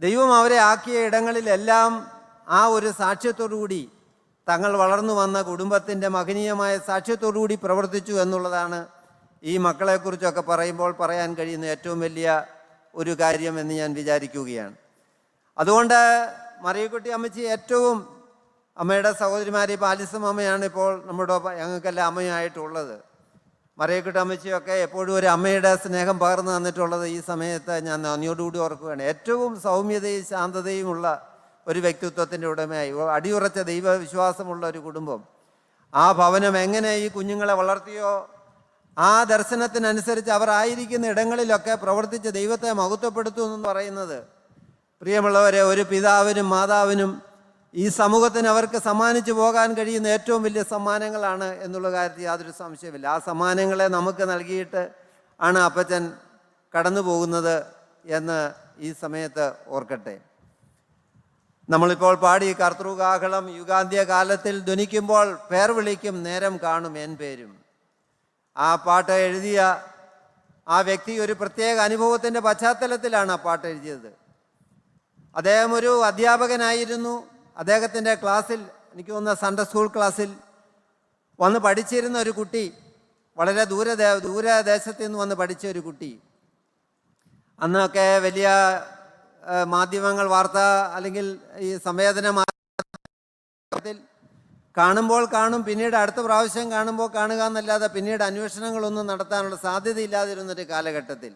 ദൈവം അവരെ ആക്കിയ ഇടങ്ങളിലെല്ലാം ആ ഒരു സാക്ഷ്യത്തോടുകൂടി തങ്ങൾ വളർന്നു വന്ന കുടുംബത്തിൻ്റെ മഹനീയമായ സാക്ഷ്യത്തോടുകൂടി പ്രവർത്തിച്ചു എന്നുള്ളതാണ് ഈ മക്കളെക്കുറിച്ചൊക്കെ പറയുമ്പോൾ പറയാൻ കഴിയുന്ന ഏറ്റവും വലിയ ഒരു കാര്യം എന്ന് ഞാൻ വിചാരിക്കുകയാണ്. അതുകൊണ്ട് മറിയക്കുട്ടി അമ്മച്ചി ഏറ്റവും അമ്മയുടെ സഹോദരിമാരെ ഇപ്പോൾ ആലിസം അമ്മയാണ് ഇപ്പോൾ നമ്മുടെ ഞങ്ങൾക്കെല്ലാം അമ്മയായിട്ടുള്ളത്. മറിയക്കുട്ടി അമ്മച്ചിയൊക്കെ എപ്പോഴും ഒരു അമ്മയുടെ സ്നേഹം പകർന്നു തന്നിട്ടുള്ളത് ഈ സമയത്ത് ഞാൻ നന്ദിയോടുകൂടി ഓർക്കുകയാണ്. ഏറ്റവും സൗമ്യതയും ശാന്തതയുമുള്ള ഒരു വ്യക്തിത്വത്തിൻ്റെ ഉടമയായി അടിയുറച്ച ദൈവവിശ്വാസമുള്ള ഒരു കുടുംബം. ആ ഭവനം എങ്ങനെ ഈ കുഞ്ഞുങ്ങളെ വളർത്തിയോ ആ ദർശനത്തിനനുസരിച്ച് അവർ ആയിരിക്കുന്ന ഇടങ്ങളിലൊക്കെ പ്രവർത്തിച്ച് ദൈവത്തെ മഹത്വപ്പെടുത്തുമെന്ന് പറയുന്നത്, പ്രിയമുള്ളവരെ, ഒരു പിതാവിനും മാതാവിനും ഈ സമൂഹത്തിന് അവർക്ക് സമ്മാനിച്ചു പോകാൻ കഴിയുന്ന ഏറ്റവും വലിയ സമ്മാനങ്ങളാണ് എന്നുള്ള കാര്യത്തിൽ യാതൊരു സംശയമില്ല. ആ സമ്മാനങ്ങളെ നമുക്ക് നൽകിയിട്ട് ആണ് അപ്പച്ചൻ കടന്നു പോകുന്നത് എന്ന് ഈ സമയത്ത് ഓർക്കട്ടെ. നമ്മളിപ്പോൾ പാടി കർത്തൃകാഹളം യുഗാന്ത്യ കാലത്തിൽ ധ്വനിക്കുമ്പോൾ പേർ വിളിക്കും നേരം കാണും എൻ പേരും. ആ പാട്ട് എഴുതിയ ആ വ്യക്തി ഒരു പ്രത്യേക അനുഭവത്തിൻ്റെ പശ്ചാത്തലത്തിലാണ് ആ പാട്ട് എഴുതിയത്. അദ്ദേഹം ഒരു അധ്യാപകനായിരുന്നു. അദ്ദേഹത്തിൻ്റെ ക്ലാസ്സിൽ, എനിക്ക് തോന്നുന്ന സൺഡേ സ്കൂൾ ക്ലാസ്സിൽ വന്ന് പഠിച്ചിരുന്ന ഒരു കുട്ടി, വളരെ ദൂരദേശത്ത് നിന്ന് വന്ന് പഠിച്ച ഒരു കുട്ടി, അന്നൊക്കെ വലിയ മാധ്യമങ്ങൾ, വാർത്ത അല്ലെങ്കിൽ ഈ സംവേദന മാധ്യമത്തിൽ കാണുമ്പോൾ കാണും, പിന്നീട് അടുത്ത പ്രാവശ്യം കാണുമ്പോൾ കാണുക എന്നല്ലാതെ പിന്നീട് അന്വേഷണങ്ങളൊന്നും നടത്താനുള്ള സാധ്യതയില്ലാതിരുന്നൊരു കാലഘട്ടത്തിൽ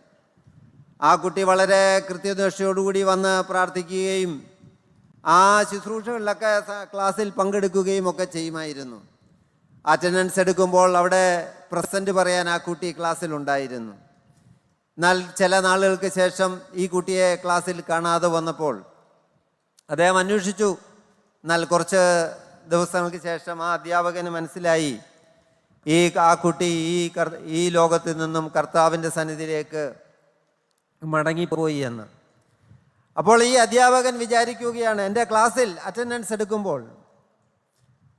ആ കുട്ടി വളരെ കൃത്യനിഷ്ഠയോടുകൂടി വന്ന് പ്രാർത്ഥിക്കുകയും ആ ശുശ്രൂഷകളിലൊക്കെ ക്ലാസ്സിൽ പങ്കെടുക്കുകയും ഒക്കെ ചെയ്യുമായിരുന്നു. അറ്റൻഡൻസ് എടുക്കുമ്പോൾ അവിടെ പ്രസൻറ്റ് പറയാൻ ആ കുട്ടി ക്ലാസ്സിലുണ്ടായിരുന്നു. എന്നാൽ ചില നാളുകൾക്ക് ശേഷം ഈ കുട്ടിയെ ക്ലാസ്സിൽ കാണാതെ വന്നപ്പോൾ അദ്ദേഹം അന്വേഷിച്ചു. എന്നാൽ കുറച്ച് ദിവസങ്ങൾക്ക് ശേഷം ആ അധ്യാപകന് മനസ്സിലായി ആ കുട്ടി ഈ ലോകത്തിൽ നിന്നും കർത്താവിൻ്റെ സന്നിധിയിലേക്ക് മടങ്ങിപ്പോയി എന്ന്. അപ്പോൾ ഈ അധ്യാപകൻ വിചാരിക്കുകയാണ്, എൻ്റെ ക്ലാസ്സിൽ അറ്റൻഡൻസ് എടുക്കുമ്പോൾ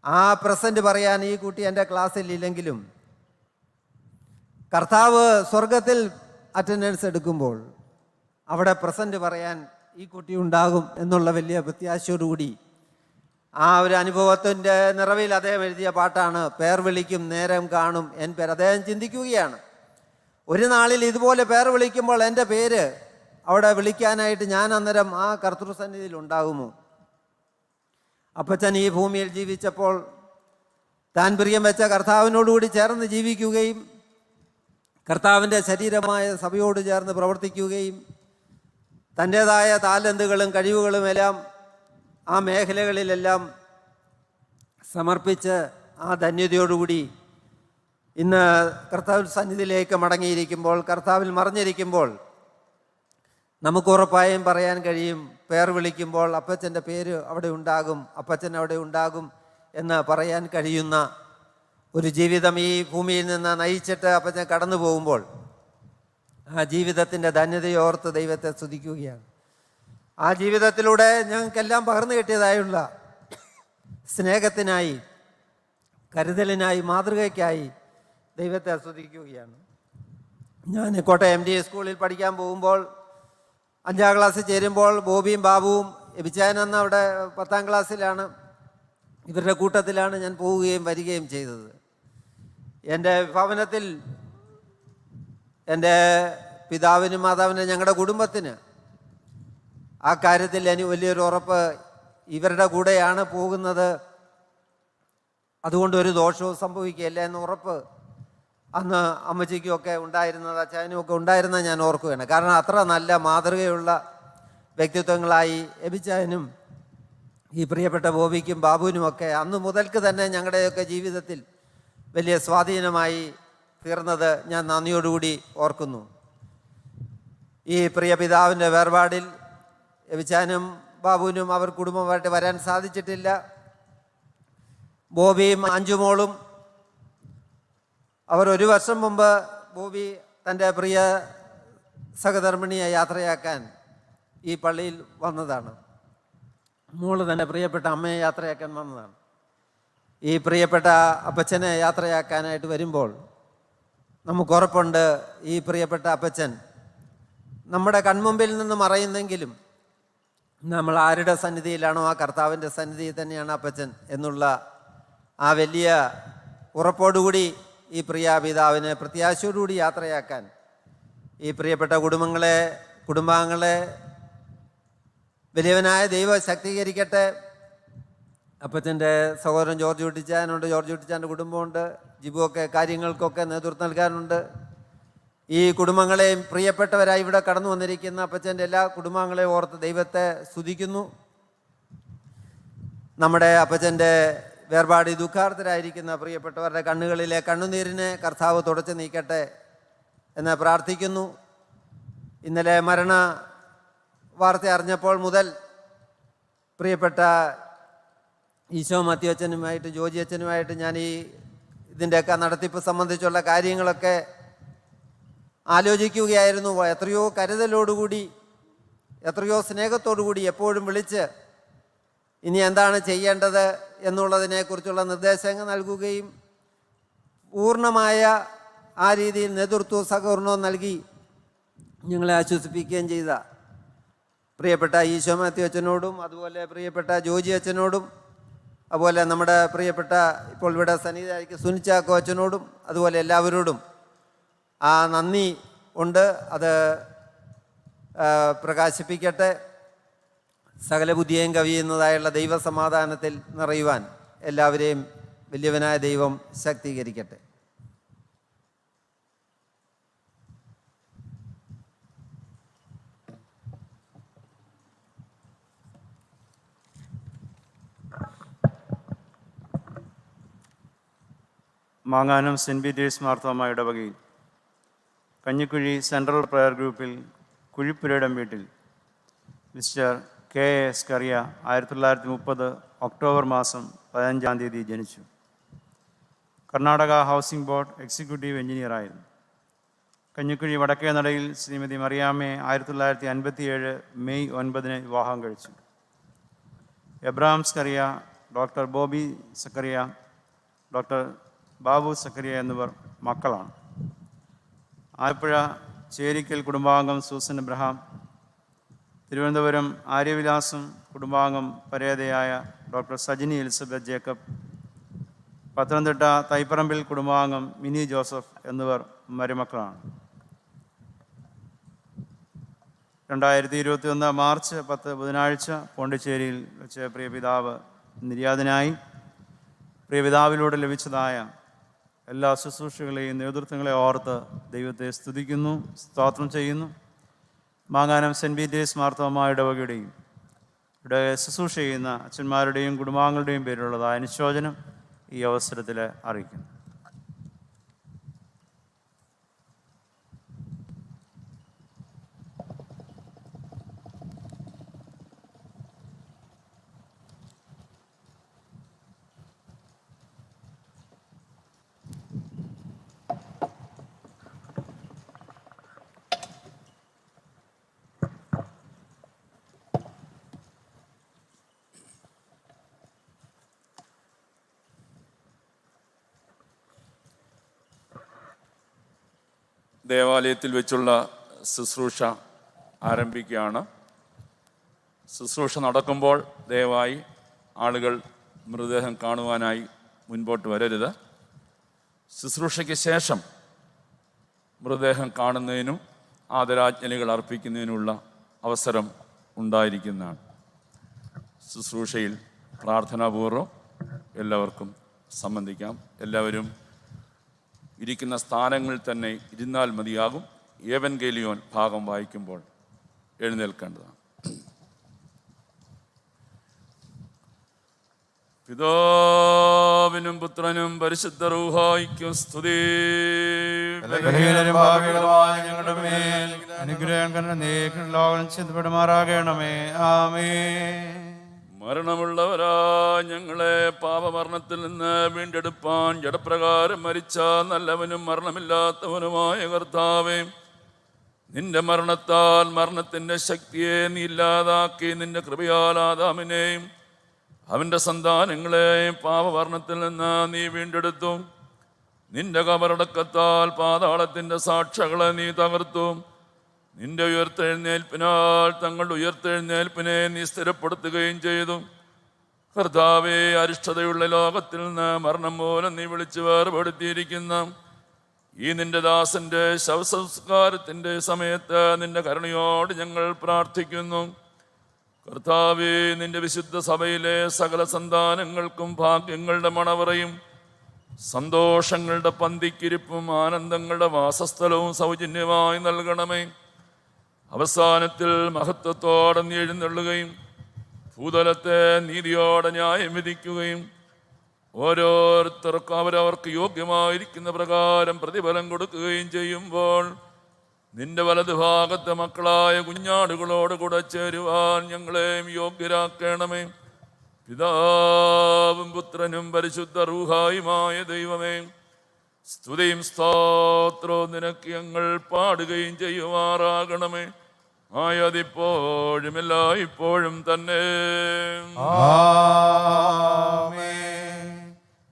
ആ പ്രസൻറ്റ് പറയാൻ ഈ കുട്ടി എൻ്റെ ക്ലാസ്സിൽ ഇല്ലെങ്കിലും കർത്താവ് സ്വർഗത്തിൽ അറ്റൻഡൻസ് എടുക്കുമ്പോൾ അവിടെ പ്രസൻറ്റ് പറയാൻ ഈ കുട്ടി ഉണ്ടാകും എന്നുള്ള വലിയ പ്രത്യാശയോടുകൂടി ആ ഒരു അനുഭവത്തിൻ്റെ നിറവിൽ അദ്ദേഹം എഴുതിയ പാട്ടാണ് പേർ വിളിക്കും നേരം കാണും എൻ പേർ. അദ്ദേഹം ചിന്തിക്കുകയാണ്, ഒരു നാളിൽ ഇതുപോലെ പേർ വിളിക്കുമ്പോൾ എൻ്റെ പേര് അവിടെ വിളിക്കാനായിട്ട് ഞാൻ അന്നേരം ആ കർത്തൃസന്നിധിയിൽ ഉണ്ടാകുമോ? അപ്പച്ചൻ ഈ ഭൂമിയിൽ ജീവിച്ചപ്പോൾ താൻ പ്രിയം വെച്ച കർത്താവിനോടുകൂടി ചേർന്ന് ജീവിക്കുകയും കർത്താവിൻ്റെ ശരീരമായ സഭയോട് ചേർന്ന് പ്രവർത്തിക്കുകയും തൻ്റേതായ താലന്തുകളും കഴിവുകളും എല്ലാം ആ മേഖലകളിലെല്ലാം സമർപ്പിച്ച് ആ ധന്യതയോടുകൂടി ഇന്ന് കർത്താവിൻ സന്നിധിയിലേക്ക് മടങ്ങിയിരിക്കുമ്പോൾ, കർത്താവിൽ മറഞ്ഞിരിക്കുമ്പോൾ നമുക്ക് ഉറപ്പായും പറയാൻ കഴിയും, പേർ വിളിക്കുമ്പോൾ അപ്പച്ചൻ്റെ പേര് അവിടെ ഉണ്ടാകും, അപ്പച്ചൻ അവിടെ ഉണ്ടാകും എന്ന് പറയാൻ കഴിയുന്ന ഒരു ജീവിതം ഈ ഭൂമിയിൽ നിന്ന് നയിച്ചിട്ട് അപ്പച്ചൻ കടന്നു പോകുമ്പോൾ ആ ജീവിതത്തിൻ്റെ ധന്യതയോർത്ത് ദൈവത്തെ സ്തുതിക്കുകയാണ്. ആ ജീവിതത്തിലൂടെ ഞങ്ങൾക്കെല്ലാം പകർന്നു കിട്ടിയതായുള്ള സ്നേഹത്തിനായി, കരുതലിനായി, മാതൃകയ്ക്കായി ദൈവത്തെ സ്തുതിക്കുകയാണ്. ഞാൻ കോട്ടയം MD സ്കൂളിൽ പഠിക്കാൻ പോകുമ്പോൾ 5ാം ക്ലാസ്സിൽ ചേരുമ്പോൾ ബോബിയും ബാബുവും എബിച്ചായനെന്ന് അവിടെ 10ാം ക്ലാസ്സിലാണ്, ഇവരുടെ കൂട്ടത്തിലാണ് ഞാൻ പോവുകയും വരികയും ചെയ്തത്. എൻ്റെ ഭവനത്തിൽ എൻ്റെ പിതാവിനും മാതാവിനും ഞങ്ങളുടെ കുടുംബത്തിന് ആ കാര്യത്തിൽ എനിക്ക് വലിയൊരു ഉറപ്പ്, ഇവരുടെ കൂടെയാണ് പോകുന്നത്, അതുകൊണ്ട് ഒരു ദോഷവും സംഭവിക്കുകയില്ല എന്ന ഉറപ്പ് അന്ന് അമ്മച്ചിക്കുമൊക്കെ ഉണ്ടായിരുന്നത്, അച്ചായനുമൊക്കെ ഉണ്ടായിരുന്നത് ഞാൻ ഓർക്കുകയാണ്. കാരണം അത്ര നല്ല മാതൃകയുള്ള വ്യക്തിത്വങ്ങളായി എബിച്ചായനും ഈ പ്രിയപ്പെട്ട ബോബിക്കും ബാബുവിനുമൊക്കെ അന്ന് മുതൽക്ക് തന്നെ ഞങ്ങളുടെയൊക്കെ ജീവിതത്തിൽ വലിയ സ്വാധീനമായി തീർന്നത് ഞാൻ നന്ദിയോടുകൂടി ഓർക്കുന്നു. ഈ പ്രിയ പിതാവിൻ്റെ വേർപാടിൽ എബിച്ചാനും ബാബുവിനും അവർ കുടുംബമായിട്ട് വരാൻ സാധിച്ചിട്ടില്ല. ബോബിയും അഞ്ചുമോളും അവർ 1 വർഷം മുമ്പ് ബോബി തൻ്റെ പ്രിയ സഹധർമ്മിണിയെ യാത്രയാക്കാൻ ഈ പള്ളിയിൽ വന്നതാണ്. മോള് തൻ്റെ പ്രിയപ്പെട്ട അമ്മയെ യാത്രയാക്കാൻ വന്നതാണ്. ഈ പ്രിയപ്പെട്ട അപ്പച്ചനെ യാത്രയാക്കാനായിട്ട് വരുമ്പോൾ നമുക്ക് ഉറപ്പുണ്ട് ഈ പ്രിയപ്പെട്ട അപ്പച്ചൻ നമ്മുടെ കൺമുമ്പിൽ നിന്ന് മറയുന്നെങ്കിലും നമ്മൾ ആരുടെ സന്നിധിയിലാണോ ആ കർത്താവിൻ്റെ സന്നിധിയിൽ തന്നെയാണ് അപ്പച്ചൻ എന്നുള്ള ആ വലിയ ഉറപ്പോടുകൂടി ഈ പ്രിയ പിതാവിനെ പ്രത്യാശയോടുകൂടി യാത്രയാക്കാൻ ഈ പ്രിയപ്പെട്ട കുടുംബാംഗങ്ങളെ വലിയവനായ ദൈവം ശക്തീകരിക്കട്ടെ. അപ്പച്ചൻ്റെ സഹോദരൻ ജോർജ് കുട്ടിച്ചാനുണ്ട്, ജോർജ് കുട്ടിച്ചാൻ്റെ കുടുംബമുണ്ട്, ജിബുവൊക്കെ കാര്യങ്ങൾക്കൊക്കെ നേതൃത്വം നൽകാനുണ്ട്. ഈ കുടുംബങ്ങളെയും പ്രിയപ്പെട്ടവരായി ഇവിടെ കടന്നു വന്നിരിക്കുന്ന അപ്പച്ചൻ്റെ എല്ലാ കുടുംബാംഗങ്ങളെയും ഓർത്ത് ദൈവത്തെ സ്തുതിക്കുന്നു. നമ്മുടെ അപ്പച്ചൻ്റെ വേർപാടി ദുഃഖാർത്ഥരായിരിക്കുന്ന പ്രിയപ്പെട്ടവരുടെ കണ്ണുകളിലെ കണ്ണുനീരിനെ കർത്താവ് തുടച്ചു നീക്കട്ടെ എന്ന് പ്രാർത്ഥിക്കുന്നു. ഇന്നലെ മരണ വാർത്ത അറിഞ്ഞപ്പോൾ മുതൽ പ്രിയപ്പെട്ട ഈശോ മത്തിയോ അച്ഛനുമായിട്ട് ജോജി അച്ഛനുമായിട്ട് ഞാൻ ഇതിൻ്റെയൊക്കെ നടത്തിപ്പ് സംബന്ധിച്ചുള്ള കാര്യങ്ങളൊക്കെ ആലോചിക്കുകയായിരുന്നു. എത്രയോ കരുതലോടുകൂടി, എത്രയോ സ്നേഹത്തോടുകൂടി എപ്പോഴും വിളിച്ച് ഇനി എന്താണ് ചെയ്യേണ്ടത് എന്നുള്ളതിനെക്കുറിച്ചുള്ള നിർദ്ദേശങ്ങൾ നൽകുകയും പൂർണ്ണമായ ആ രീതിയിൽ നേതൃത്വവും സഹകരണവും നൽകി ഞങ്ങളെ ആശ്വസിപ്പിക്കുകയും ചെയ്ത പ്രിയപ്പെട്ട ഈശോ മാത്യു അച്ഛനോടും അതുപോലെ പ്രിയപ്പെട്ട ജോജി അച്ഛനോടും അതുപോലെ നമ്മുടെ പ്രിയപ്പെട്ട ഇപ്പോൾ ഇവിടെ സന്നിധിയായിരിക്കും സുനിച്ചാക്കോ അച്ഛനോടും അതുപോലെ എല്ലാവരോടും ആ നന്ദി ഉണ്ട്. അത് പ്രകാശിപ്പിക്കട്ടെ. സകല ബുദ്ധിയെയും കവിയുന്നതായുള്ള ദൈവസമാധാനത്തിൽ നിറയുവാൻ എല്ലാവരെയും വലിയവനായ ദൈവം ശക്തീകരിക്കട്ടെ. മാങ്ങാനം സെൻറ്റ് പീറ്റേഴ്സ് മാർത്തോമ ഇടവകയിൽ കഞ്ഞിക്കുഴി സെൻട്രൽ പ്രയർ ഗ്രൂപ്പിൽ കുഴിപ്പുരയിടം വീട്ടിൽ മിസ്റ്റർ കെ എസ് കറിയ 1930 ഒക്ടോബർ മാസം 15-ാം തീയതി ജനിച്ചു. കർണാടക ഹൗസിംഗ് ബോർഡ് എക്സിക്യൂട്ടീവ് എഞ്ചിനീയറായിരുന്നു. കഞ്ഞിക്കുഴി വടക്കേ നടയിൽ ശ്രീമതി മറിയാമ്മയെ 1957 മെയ് 9 വിവാഹം കഴിച്ചു. Abraham Scaria, doctor Bobby Zacharia, doctor Babu Zacharia എന്നിവർ മക്കളാണ്. ആലപ്പുഴ ചേരിക്കൽ കുടുംബാംഗം സൂസൻ എബ്രഹാം, തിരുവനന്തപുരം ആര്യവിലാസം കുടുംബാംഗം പരേതയായ doctor Sajini Elizabeth Jacob, Pathanamthitta Thaiparambil കുടുംബാംഗം മിനി ജോസഫ് എന്നിവർ മരുമക്കളാണ്. 2021 മാർച്ച് 10 ബുധനാഴ്ച പോണ്ടിച്ചേരിയിൽ വെച്ച് പ്രിയപിതാവ് നിര്യാതനായി. പ്രിയപിതാവിലൂടെ ലഭിച്ചതായ എല്ലാ ശുശ്രൂഷകളെയും നേതൃത്വങ്ങളെ ഓർത്ത് ദൈവത്തെ സ്തുതിക്കുന്നു, സ്തോത്രം ചെയ്യുന്നു. മാങ്ങാനം സെൻറ്റ് പീറ്റേഴ്സ് മാർത്തോമ ഇടവകയുടെയും ഇവിടെ ശുശ്രൂഷ ചെയ്യുന്ന അച്ഛന്മാരുടെയും കുടുംബാംഗങ്ങളുടെയും പേരിലുള്ളതായ അനുശോചനം ഈ അവസരത്തിൽ അറിയിക്കുന്നു. ദേവാലയത്തിൽ വെച്ചുള്ള ശുശ്രൂഷ ആരംഭിക്കുകയാണ്. ശുശ്രൂഷ നടക്കുമ്പോൾ ദയവായി ആളുകൾ മൃതദേഹം കാണുവാനായി മുൻപോട്ട് വരരുത്. ശുശ്രൂഷയ്ക്ക് ശേഷം മൃതദേഹം കാണുന്നതിനും ആദരാഞ്ജലികൾ അർപ്പിക്കുന്നതിനുള്ള അവസരം ഉണ്ടായിരിക്കുന്നതാണ്. ശുശ്രൂഷയിൽ പ്രാർത്ഥനാപൂർവ്വം എല്ലാവർക്കും സംബന്ധിക്കാം. എല്ലാവരും ഇരിക്കുന്ന സ്ഥാനങ്ങളിൽ തന്നെ ഇരുന്നാൽ മതിയാകും. ഏവൻഗേലിയോൻ ഭാഗം വായിക്കുമ്പോൾ എഴുന്നേൽക്കേണ്ടതാണ്. പിതാവിനും പുത്രനും പരിശുദ്ധ റൂഹായിക്കും സ്തുതി. ഞങ്ങളുടെ മേൽ അനുഗ്രഹം കരുണ നീക്കുള്ളവൻ ചിന്തപ്പെടുമാറാകണമേ. ആമേൻ. മരണമുള്ളവരാ ഞങ്ങളെ പാപമരണത്തിൽ നിന്ന് വീണ്ടെടുപ്പാൻ ജഡപ്രകാരം മരിച്ച നല്ലവനും മരണമില്ലാത്തവനുമായ കർത്താവേ, നിന്റെ മരണത്താൽ മരണത്തിൻ്റെ ശക്തിയെ നീ ഇല്ലാതാക്കി നിന്റെ കൃപയാൽ ആദാമിനെയും അവൻ്റെ സന്താനങ്ങളെയും പാപമരണത്തിൽ നിന്ന് നീ വീണ്ടെടുത്തു. നിന്റെ കബറടക്കത്താൽ പാതാളത്തിൻ്റെ സാക്ഷകളെ നീ തകർത്തു. നിന്റെ ഉയർത്തെഴുന്നേൽപ്പിനാൽ തങ്ങളുടെ ഉയർത്തെഴുന്നേൽപ്പിനെ നീ സ്ഥിരപ്പെടുത്തുകയും ചെയ്തു. കർത്താവേ, അരിഷ്ടതയുള്ള ലോകത്തിൽ നിന്ന് മരണം മൂലം നീ വിളിച്ചു വേർപെടുത്തിയിരിക്കുന്ന ഈ നിന്റെ ദാസന്റെ ശവസംസ്കാരത്തിൻ്റെ സമയത്ത് നിന്റെ കരുണയോട് ഞങ്ങൾ പ്രാർത്ഥിക്കുന്നു. കർത്താവേ, നിന്റെ വിശുദ്ധ സഭയിലെ സകല സന്താനങ്ങൾക്കും ഭാഗ്യങ്ങളുടെ മണവറയും സന്തോഷങ്ങളുടെ പന്തിക്കിരിപ്പും ആനന്ദങ്ങളുടെ വാസസ്ഥലവും സൗജന്യമായി നൽകണമേ. അവസാനത്തിൽ മഹത്വത്തോടെ നീ എഴുന്നള്ളുകയും ഭൂതലത്തെ നീതിയോടെ ന്യായം വിധിക്കുകയും ഓരോരുത്തർക്കും അവരവർക്ക് യോഗ്യമായിരിക്കുന്ന പ്രകാരം പ്രതിഫലം കൊടുക്കുകയും ചെയ്യുമ്പോൾ നിന്റെ വലതുഭാഗത്തെ മക്കളായ കുഞ്ഞാടുകളോട് കൂടെ ചേരുവാൻ ഞങ്ങളെയും യോഗ്യരാക്കണമേ. പിതാവും പുത്രനും പരിശുദ്ധ റൂഹായുമായ ദൈവമേ, സ്തുതിയും സ്തോത്രവും നിനക്ക് ഞങ്ങൾ പാടുകയും ചെയ്യുമാറാകണമേ. ആയതിപ്പോഴും എല്ലായ്പ്പോഴും തന്നെ.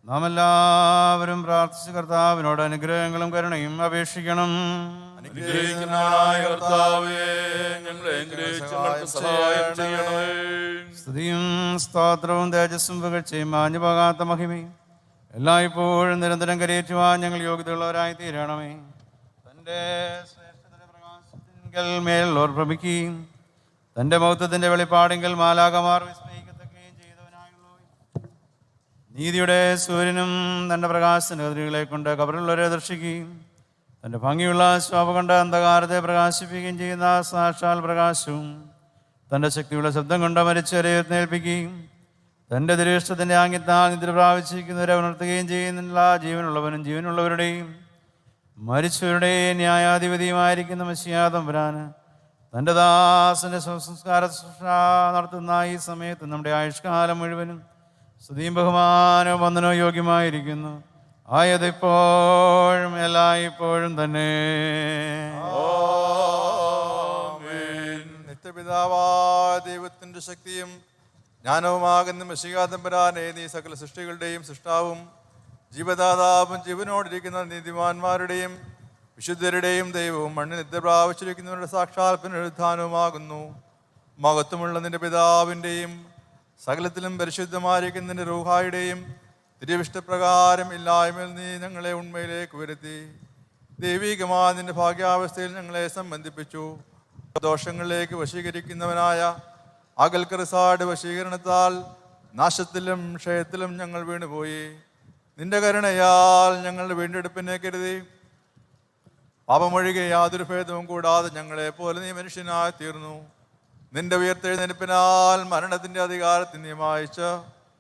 നാം എല്ലാവരും പ്രാർത്ഥിച്ച കർത്താവിനോട് അനുഗ്രഹങ്ങളും കരുണയും അപേക്ഷിക്കണം. അനുഗ്രഹിക്കുന്നവനായ കർത്താവേ, ഞങ്ങളെ അനുഗ്രഹിച്ച് ഞങ്ങൾക്ക് സഹായം ചെയ്യണമേ. സ്തുതിയും സ്തോത്രവും തേജസ്സും പുകഴ്ചയും മാഞ്ഞു പോകാത്ത മഹിമയും എല്ലായ്പ്പോഴും നിരന്തരം കരയേറ്റുവാൻ ഞങ്ങൾ യോഗ്യതയുള്ളവരായി തീരണമേ. തൻ്റെ ശ്രേഷ്ഠതയുടെ പ്രകാശത്തിങ്കൽ മേലുള്ളവർ ഭ്രമിക്കുകയും തൻ്റെ മൗത്വത്തിൻ്റെ വെളിപ്പാടിങ്കൽ മാലാകമാർ വിസ്മയിക്കത്തക്കുകയും ചെയ്തവനായുള്ളവൻ, നീതിയുടെ സൂര്യനും തൻ്റെ പ്രകാശത്തിൻ്റെ കതിരുകളെ കൊണ്ട് കബറിലുള്ളവരെ ദർശിക്കുകയും തൻ്റെ ഭംഗിയുള്ള ശോഭ കൊണ്ട് അന്ധകാരത്തെ പ്രകാശിപ്പിക്കുകയും ചെയ്യുന്ന സാക്ഷാൽ പ്രകാശവും തൻ്റെ ശക്തിയുള്ള ശബ്ദം കൊണ്ട് മരിച്ചവരെ എഴുന്നേൽപ്പിക്കുകയും തൻ്റെ ദുരിഷ്ടത്തിൻ്റെ ആംഗ്യത്താൽ നിദ്ര പ്രാപിച്ചിരിക്കുന്നവരെ ഉണർത്തുകയും ചെയ്യുന്നില്ല. ജീവനുള്ളവനും ജീവനുള്ളവരുടെയും മരിച്ചവരുടെയും ന്യായാധിപതിയുമായിരിക്കുന്ന മെശിയാ തമ്പുരാന് തൻ്റെ ദാസൻ്റെ സംസ്കാര ശുശ്രൂഷ നടത്തുന്ന ഈ സമയത്ത് നമ്മുടെ ആയുഷ്കാലം മുഴുവനും സ്തുതിയും ബഹുമാനവും വന്ദനവും യോഗ്യമായിരിക്കുന്നു. ആയതിപ്പോഴും എല്ലായ്പ്പോഴും തന്നെ. നിത്യപിതാവായ ദൈവത്തിൻ്റെ ശക്തിയും ജ്ഞാനവുമാകുന്ന മെശിഹാ തമ്പുരാനെ, നീ സകല സൃഷ്ടികളുടെയും സൃഷ്ടാവും ജീവദാതാവും ജീവനോടിരിക്കുന്ന നീതിമാന്മാരുടെയും വിശുദ്ധരുടെയും ദൈവവും മണ്ണിൽ നിദ്ര പ്രാപിച്ചിരിക്കുന്നവരുടെ സാക്ഷാൽ പുനരുത്ഥാനവുമാകുന്നു. മഹത്വമുള്ള നിന്റെ പിതാവിൻ്റെയും സകലത്തിലും പരിശുദ്ധമായിരിക്കുന്ന നിന്റെ റൂഹായുടെയും തിരുവിഷ്ടപ്രകാരം ഇല്ലായ്മയിൽ നീ ഞങ്ങളെ ഉണ്മയിലേക്ക് വരുത്തി ദൈവികമായ നിന്റെ ഭാഗ്യാവസ്ഥയിൽ ഞങ്ങളെ സംബന്ധിപ്പിച്ചു. ദോഷങ്ങളിലേക്ക് വശീകരിക്കുന്നവനായ അകൽക്കറിസാട് വശീകരണത്താൽ നാശത്തിലും ക്ഷയത്തിലും ഞങ്ങൾ വീണുപോയി. നിന്റെ കരുണയാൽ ഞങ്ങളുടെ വീണ്ടെടുപ്പിനെ കരുതി പാപമൊഴികെ യാതൊരു ഭേദവും കൂടാതെ ഞങ്ങളെ പോലെ നീ മനുഷ്യനായി തീർന്നു. നിന്റെ ഉയർത്തെഴുന്നേൽപ്പിനാൽ മരണത്തിൻ്റെ അധികാരത്തിൽ നീ മായിച്ച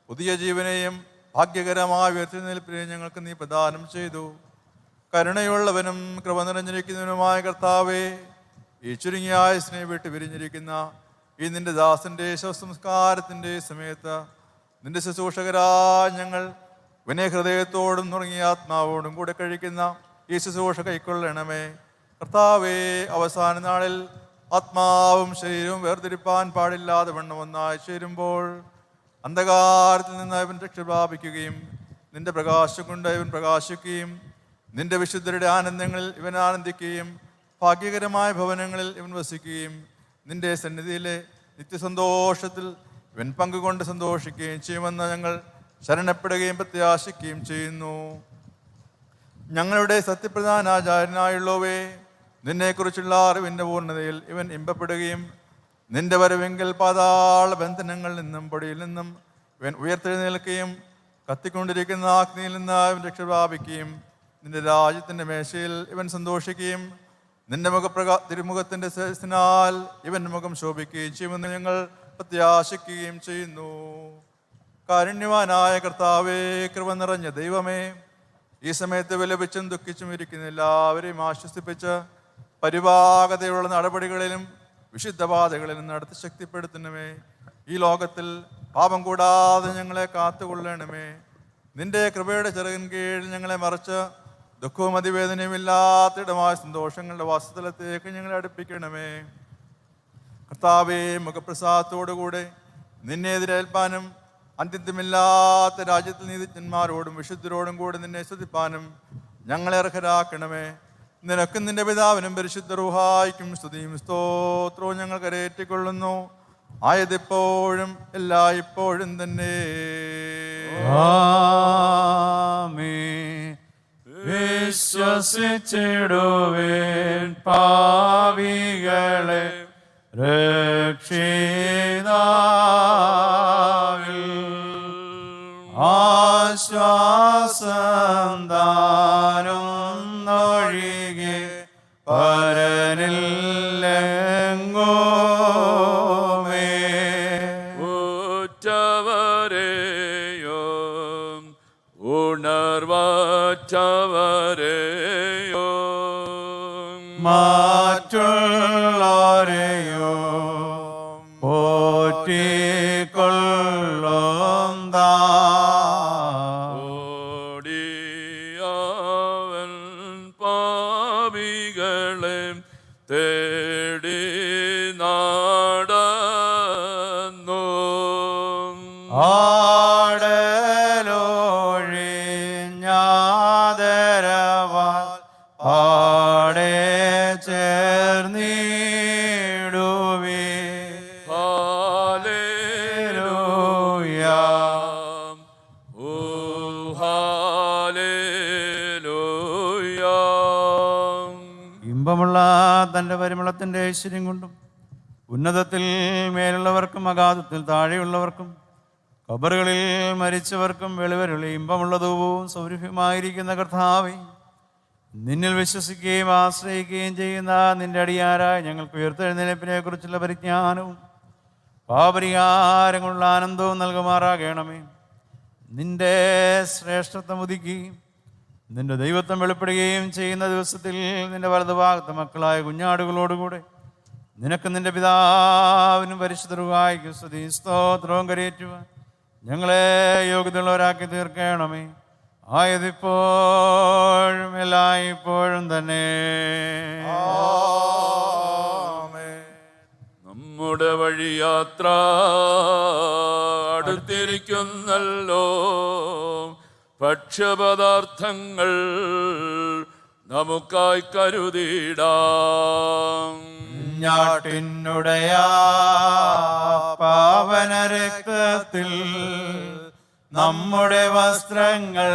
പുതിയ ജീവനെയും ഭാഗ്യകരമായ ഉയർത്തെഴുന്നേൽപ്പിനെയും ഞങ്ങൾക്ക് നീ പ്രദാനം ചെയ്തു. കരുണയുള്ളവനും കൃപ നിറഞ്ഞിരിക്കുന്നവനുമായ കർത്താവേ, ഈ ചുരുങ്ങിയ ആയുസ്സിനെ വിട്ട് പിരിഞ്ഞിരിക്കുന്ന ഈ നിന്റെ ദാസന്റെ ശവസംസ്കാരത്തിൻ്റെ സമയത്ത് നിന്റെ ശുശ്രൂഷകരായ ഞങ്ങൾ വിനയഹൃദയത്തോടും തുടങ്ങിയ ആത്മാവോടും കൂടെ കഴിക്കുന്ന ഈ ശുശ്രൂഷ കൈക്കൊള്ളണമേ. കർത്താവേ, അവസാന നാളിൽ ആത്മാവും ശരീരവും വേർതിരിപ്പാൻ പാടില്ലാതെ വണ്ണം ഒന്നായി ചേരുമ്പോൾ അന്ധകാരത്തിൽ നിന്ന് ഇവൻ രക്ഷ പ്രാപിക്കുകയും നിന്റെ പ്രകാശം കൊണ്ട് ഇവൻ പ്രകാശിക്കുകയും നിന്റെ വിശുദ്ധരുടെ ആനന്ദങ്ങളിൽ ഇവൻ ആനന്ദിക്കുകയും ഭാഗ്യകരമായ ഭവനങ്ങളിൽ ഇവൻ വസിക്കുകയും നിന്റെ സന്നിധിയിലെ നിത്യസന്തോഷത്തിൽ ഇവൻ പങ്കുകൊണ്ട് സന്തോഷിക്കുകയും ചെയ്യുമെന്ന് ഞങ്ങൾ ശരണപ്പെടുകയും പ്രത്യാശിക്കുകയും ചെയ്യുന്നു. ഞങ്ങളുടെ സത്യപ്രധാനാചാര്യനായുള്ളവേ, നിന്നെക്കുറിച്ചുള്ള അറിവിൻ്റെ പൂർണ്ണതയിൽ ഇവൻ ഇമ്പപ്പെടുകയും നിന്റെ വരവെങ്കിൽ പാതാള ബന്ധനങ്ങളിൽ നിന്നും പൊടിയിൽ നിന്നും ഇവൻ ഉയർത്തെഴുന്നേൽക്കുകയും കത്തിക്കൊണ്ടിരിക്കുന്ന അഗ്നിയിൽ നിന്ന് ഇവൻ രക്ഷ പ്രാപിക്കുകയും നിന്റെ രാജ്യത്തിൻ്റെ മേശയിൽ ഇവൻ സന്തോഷിക്കുകയും നിന്റെ തിരുമുഖത്തിൻ്റെ സേസിനാൽ ഇവൻ്റെ മുഖം ശോഭിക്കുകയും ചെയ്യുമെന്ന് ഞങ്ങൾ പ്രത്യാശിക്കുകയും ചെയ്യുന്നു. കാരുണ്യവാനായ കർത്താവേ, കൃപ നിറഞ്ഞ ദൈവമേ, ഈ സമയത്ത് വിലപിച്ചും ദുഃഖിച്ചും ഇരിക്കുന്ന എല്ലാവരെയും ആശ്വസിപ്പിച്ച് പരിപാകതയുള്ള നടപടികളിലും വിശുദ്ധപാതകളിലും നടത്തി ശക്തിപ്പെടുത്തണമേ. ഈ ലോകത്തിൽ പാപം കൂടാതെ ഞങ്ങളെ കാത്തുകൊള്ളണമേ. നിന്റെ കൃപയുടെ ചിറകിൻ കീഴിൽ ഞങ്ങളെ മറച്ച് ദുഃഖവും അതിവേദനയും ഇല്ലാത്തിടമായ സന്തോഷങ്ങളുടെ വാസസ്ഥലത്തേക്ക് ഞങ്ങളെ അടുപ്പിക്കണമേ. കർത്താവേ, മുഖപ്രസാദത്തോടുകൂടെ നിന്നെ എതിരേൽപ്പാനും അന്ത്യമില്ലാത്ത രാജ്യത്തിൽ നീതിജ്ഞന്മാരോടും വിശുദ്ധരോടും കൂടെ നിന്നെ സ്തുതിപ്പാനും ഞങ്ങളെ അർഹരാക്കണമേ. നിനക്കും നിന്റെ പിതാവിനും പരിശുദ്ധ റൂഹായിക്കും സ്തുതിയും സ്തോത്രവും ഞങ്ങൾ കരയേറ്റിക്കൊള്ളുന്നു, ആയതിപ്പോഴും എല്ലായ്പ്പോഴും തന്നെ. ആമേൻ. വിശ്വസിച്ചിടുവേൻ പാപികളെ രക്ഷിതാവിൽ ആശ്വാസം താനൊന്നൊഴികെ പരനില്ലെങ്ങോമേ. ഉറ്റവരെയും ഉണർവറ്റവരെയും മറ്റുള്ളവരെയോ പോറ്റിക്കൊള്ളും ഓടിയവൻ പാപികളെ തേടി നടന്നു. ആടലൊഴിഞ്ഞാദരവാൽ പാടെ ചേർന്നിടുവേ. ഹല്ലേലൂയ. ഓ ഹല്ലേലൂയ. ഇമ്പമുള്ള തൻ്റെ പരിമളത്തിൻ്റെ ഐശ്വര്യം കൊണ്ടും ഉന്നതത്തിൽ മേലുള്ളവർക്കും അഗാധത്തിൽ താഴെയുള്ളവർക്കും ഖബറുകളിൽ മരിച്ചവർക്കും വെളിവരുളി ഇമ്പമുള്ള ധൂപവും സൗരഭ്യമായിരിക്കുന്ന കർത്താവേ, നിന്നിൽ വിശ്വസിക്കുകയും ആശ്രയിക്കുകയും ചെയ്യുന്ന നിന്റെ അടിയാരായ ഞങ്ങൾക്ക് ഉയർത്തെഴുന്നേൽപ്പിനെ കുറിച്ചുള്ള പരിജ്ഞാനവും പാപരിഹാരങ്ങളുള്ള ആനന്ദവും നൽകുമാറാകണമേ. നിന്റെ ശ്രേഷ്ഠത്വം ഉദിക്കുകയും നിന്റെ ദൈവത്വം വെളിപ്പെടുകയും ചെയ്യുന്ന ദിവസത്തിൽ നിന്റെ വലതുഭാഗത്തെ മക്കളായ കുഞ്ഞാടുകളോടുകൂടെ നിനക്ക് നിന്റെ പിതാവിനും പരിശുദ്ധ റൂഹായിക്കും സ്തുതി സ്തോത്രവും കരയേറ്റുവാൻ ഞങ്ങളെ യോഗ്യതയുള്ളവരാക്കി തീർക്കണമേ. ആയതിപ്പോഴും എല്ലായ്പ്പോഴും തന്നെ. നമ്മുടെ വഴിയാത്ര അടുത്തിരിക്കുന്നല്ലോ. ഭക്ഷ്യപദാർത്ഥങ്ങൾ നമുക്കായി കരുതിടാം. ഞാട്ടിനുടയ പാവന രക്തത്തിൽ നമ്മുടെ വസ്ത്രങ്ങൾ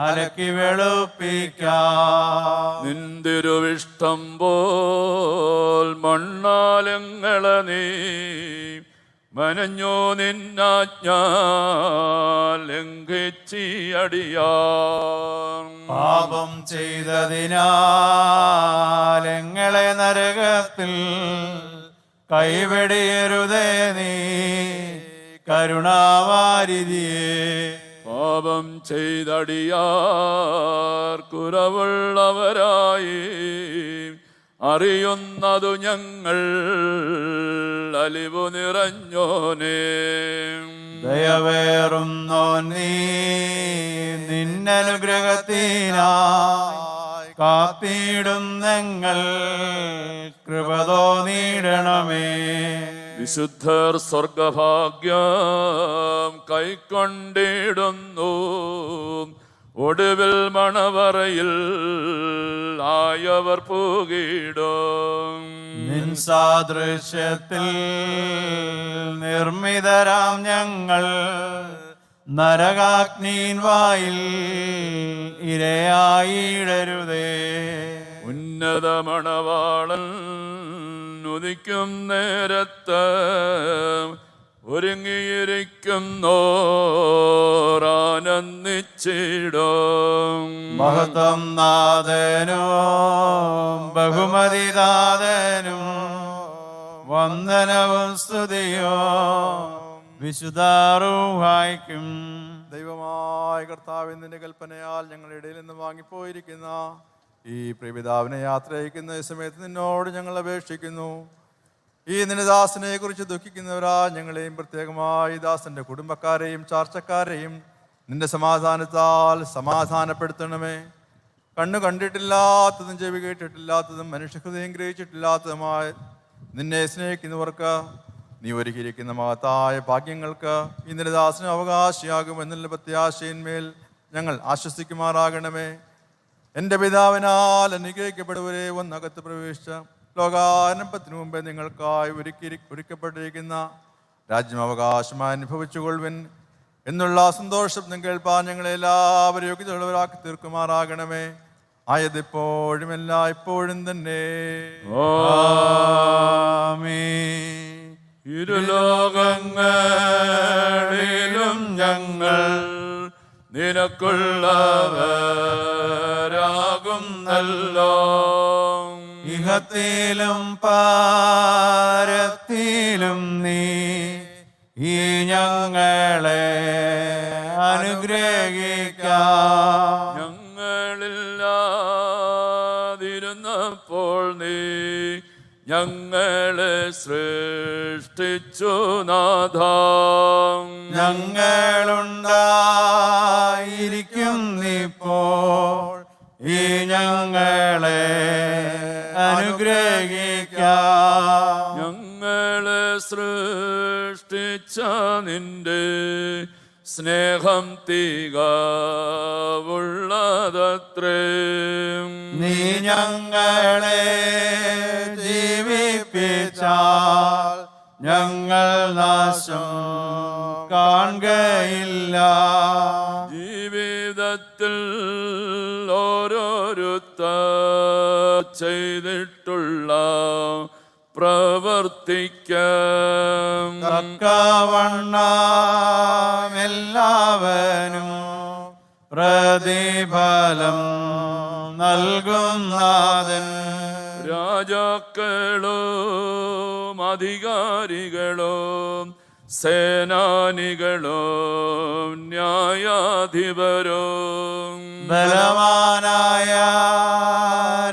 അലക്കി വെളുപ്പിക്കാം. നിന്തിരുവിഷ്ടം പോൽ മണ്ണാലങ്ങളെ നീ മനഞ്ഞോ നിന്നാജ്ഞ ലംഘിച്ചിയടിയാം. പാപം ചെയ്തതിനാൽ എങ്ങളെ നരകത്തിൽ കൈവെടിയരുതേ നീ കരുണാവാരിധിയേ. പാപം ചെയ്തടിയാർ കുറവുള്ളവരായി അറിയുന്നതു ഞങ്ങൾ അലിവു നിറഞ്ഞോനേ. ദയവേറുന്നോ നീ നിന്നനുഗ്രഹത്തിനായി കാത്തിടും ഞങ്ങൾ കൃപ തോന്നിയിടണമേ. വിശുദ്ധർ സ്വർഗഭാഗ്യം കൈക്കൊണ്ടിടുന്നു. ഒടുവിൽ മണവറയിൽ ആയവർ പൂകിടും. നിൻ സാദൃശ്യത്തിൽ നിർമ്മിതരാം ഞങ്ങൾ നരകാഗ്നിൻ വായിൽ ഇരയായിടരുതേ. ഉന്നത മണവാളൻ ഉദിക്കും നേരത്ത് ഒരുങ്ങിയിരിക്കുന്നോരാനന്ദിച്ചിടും. മഹത്വം നാഥനും ബഹുമതിദാതനും വന്ദനവും സ്തുതിയോ വിശുദ്ധ റൂഹായിക്കും. ദൈവമായ കർത്താവ് നിന്റെ കൽപ്പനയാൽ ഞങ്ങളുടെ ഇടയിൽ നിന്ന് വാങ്ങിപ്പോയിരിക്കുന്ന ഈ പ്രിയപിതാവിനെ യാത്ര അയക്കുന്ന ഈ സമയത്ത് നിന്നോട് ഞങ്ങൾ അപേക്ഷിക്കുന്നു. ഈ നിന്റെ ദാസനെ കുറിച്ച് ദുഃഖിക്കുന്നവരാ ഞങ്ങളെയും പ്രത്യേകമായി ദാസന്റെ കുടുംബക്കാരെയും ചാർച്ചക്കാരെയും നിന്റെ സമാധാനത്താൽ സമാധാനപ്പെടുത്തണമേ. കണ്ണു കണ്ടിട്ടില്ലാത്തതും ചെവി കേട്ടിട്ടില്ലാത്തതും മനുഷ്യഹൃദയം ഗ്രഹിച്ചിട്ടില്ലാത്തതുമായ നിന്നെ സ്നേഹിക്കുന്നവർക്ക് നീ ഒരുക്കിയിരിക്കുന്ന മഹത്തായ ഭാഗ്യങ്ങൾക്ക് ഈ നിന്റെ ദാസന് അവകാശിയാകുമെന്നുള്ള പ്രത്യാശയിന്മേൽ ഞങ്ങൾ ആശ്വസിക്കുമാറാകണമേ. എൻ്റെ പിതാവിനാൽ അനുഗ്രഹിക്കപ്പെടുവരെ ഒന്നകത്ത് പ്രവേശിച്ച ലോകാരംഭത്തിനു മുമ്പേ നിങ്ങൾക്കായി ഒരുക്കപ്പെട്ടിരിക്കുന്ന രാജ്യം അവകാശമായി അനുഭവിച്ചുകൊള്ളുവിൻ എന്നുള്ള സന്തോഷം കേൾപ്പാൻ ഞങ്ങളെല്ലാവരും യോഗ്യതയുള്ളവരാക്കി തീർക്കുമാറാകണമേ. ആയതിപ്പോഴും എല്ലായ്പ്പോഴും തന്നെ. ഇരുലോകങ്ങളിലും ഞങ്ങൾ നിനക്കുള്ളവരാകുന്നല്ലോ. ഇഹത്തിലും പാരത്തിലും നീ ഈ ഞങ്ങളെ അനുഗ്രഹിക്കാം. ഞങ്ങളില്ലാതിരുന്നപ്പോൾ നീ ഞങ്ങളെ സൃഷ്ടിച്ചു നാഥ. ഞങ്ങളുണ്ടായിരിക്കുന്നിപ്പോൾ ഈ ഞങ്ങളെ അനുഗ്രഹിക്കാം. ഞങ്ങളെ സൃഷ്ടിച്ച നിന്റെ സ്നേഹം തികവുള്ളതത്രേ. നീ ഞങ്ങളെ ജീവിപ്പിച്ചാൽ ഞങ്ങൾ നാശം കാണുകയില്ല. ജീവിതത്തിൽ ഓരോരുത്ത ചെയ്തിട്ടുള്ള പ്രവർത്തിക്കാം തക്കവണ്ണം എല്ലാവനും പ്രതിഫലം നൽകുന്നാഥൻ. രാജാക്കളും അധികാരികളും സേനാനികളും ന്യായാധിപരും ബലവാനായ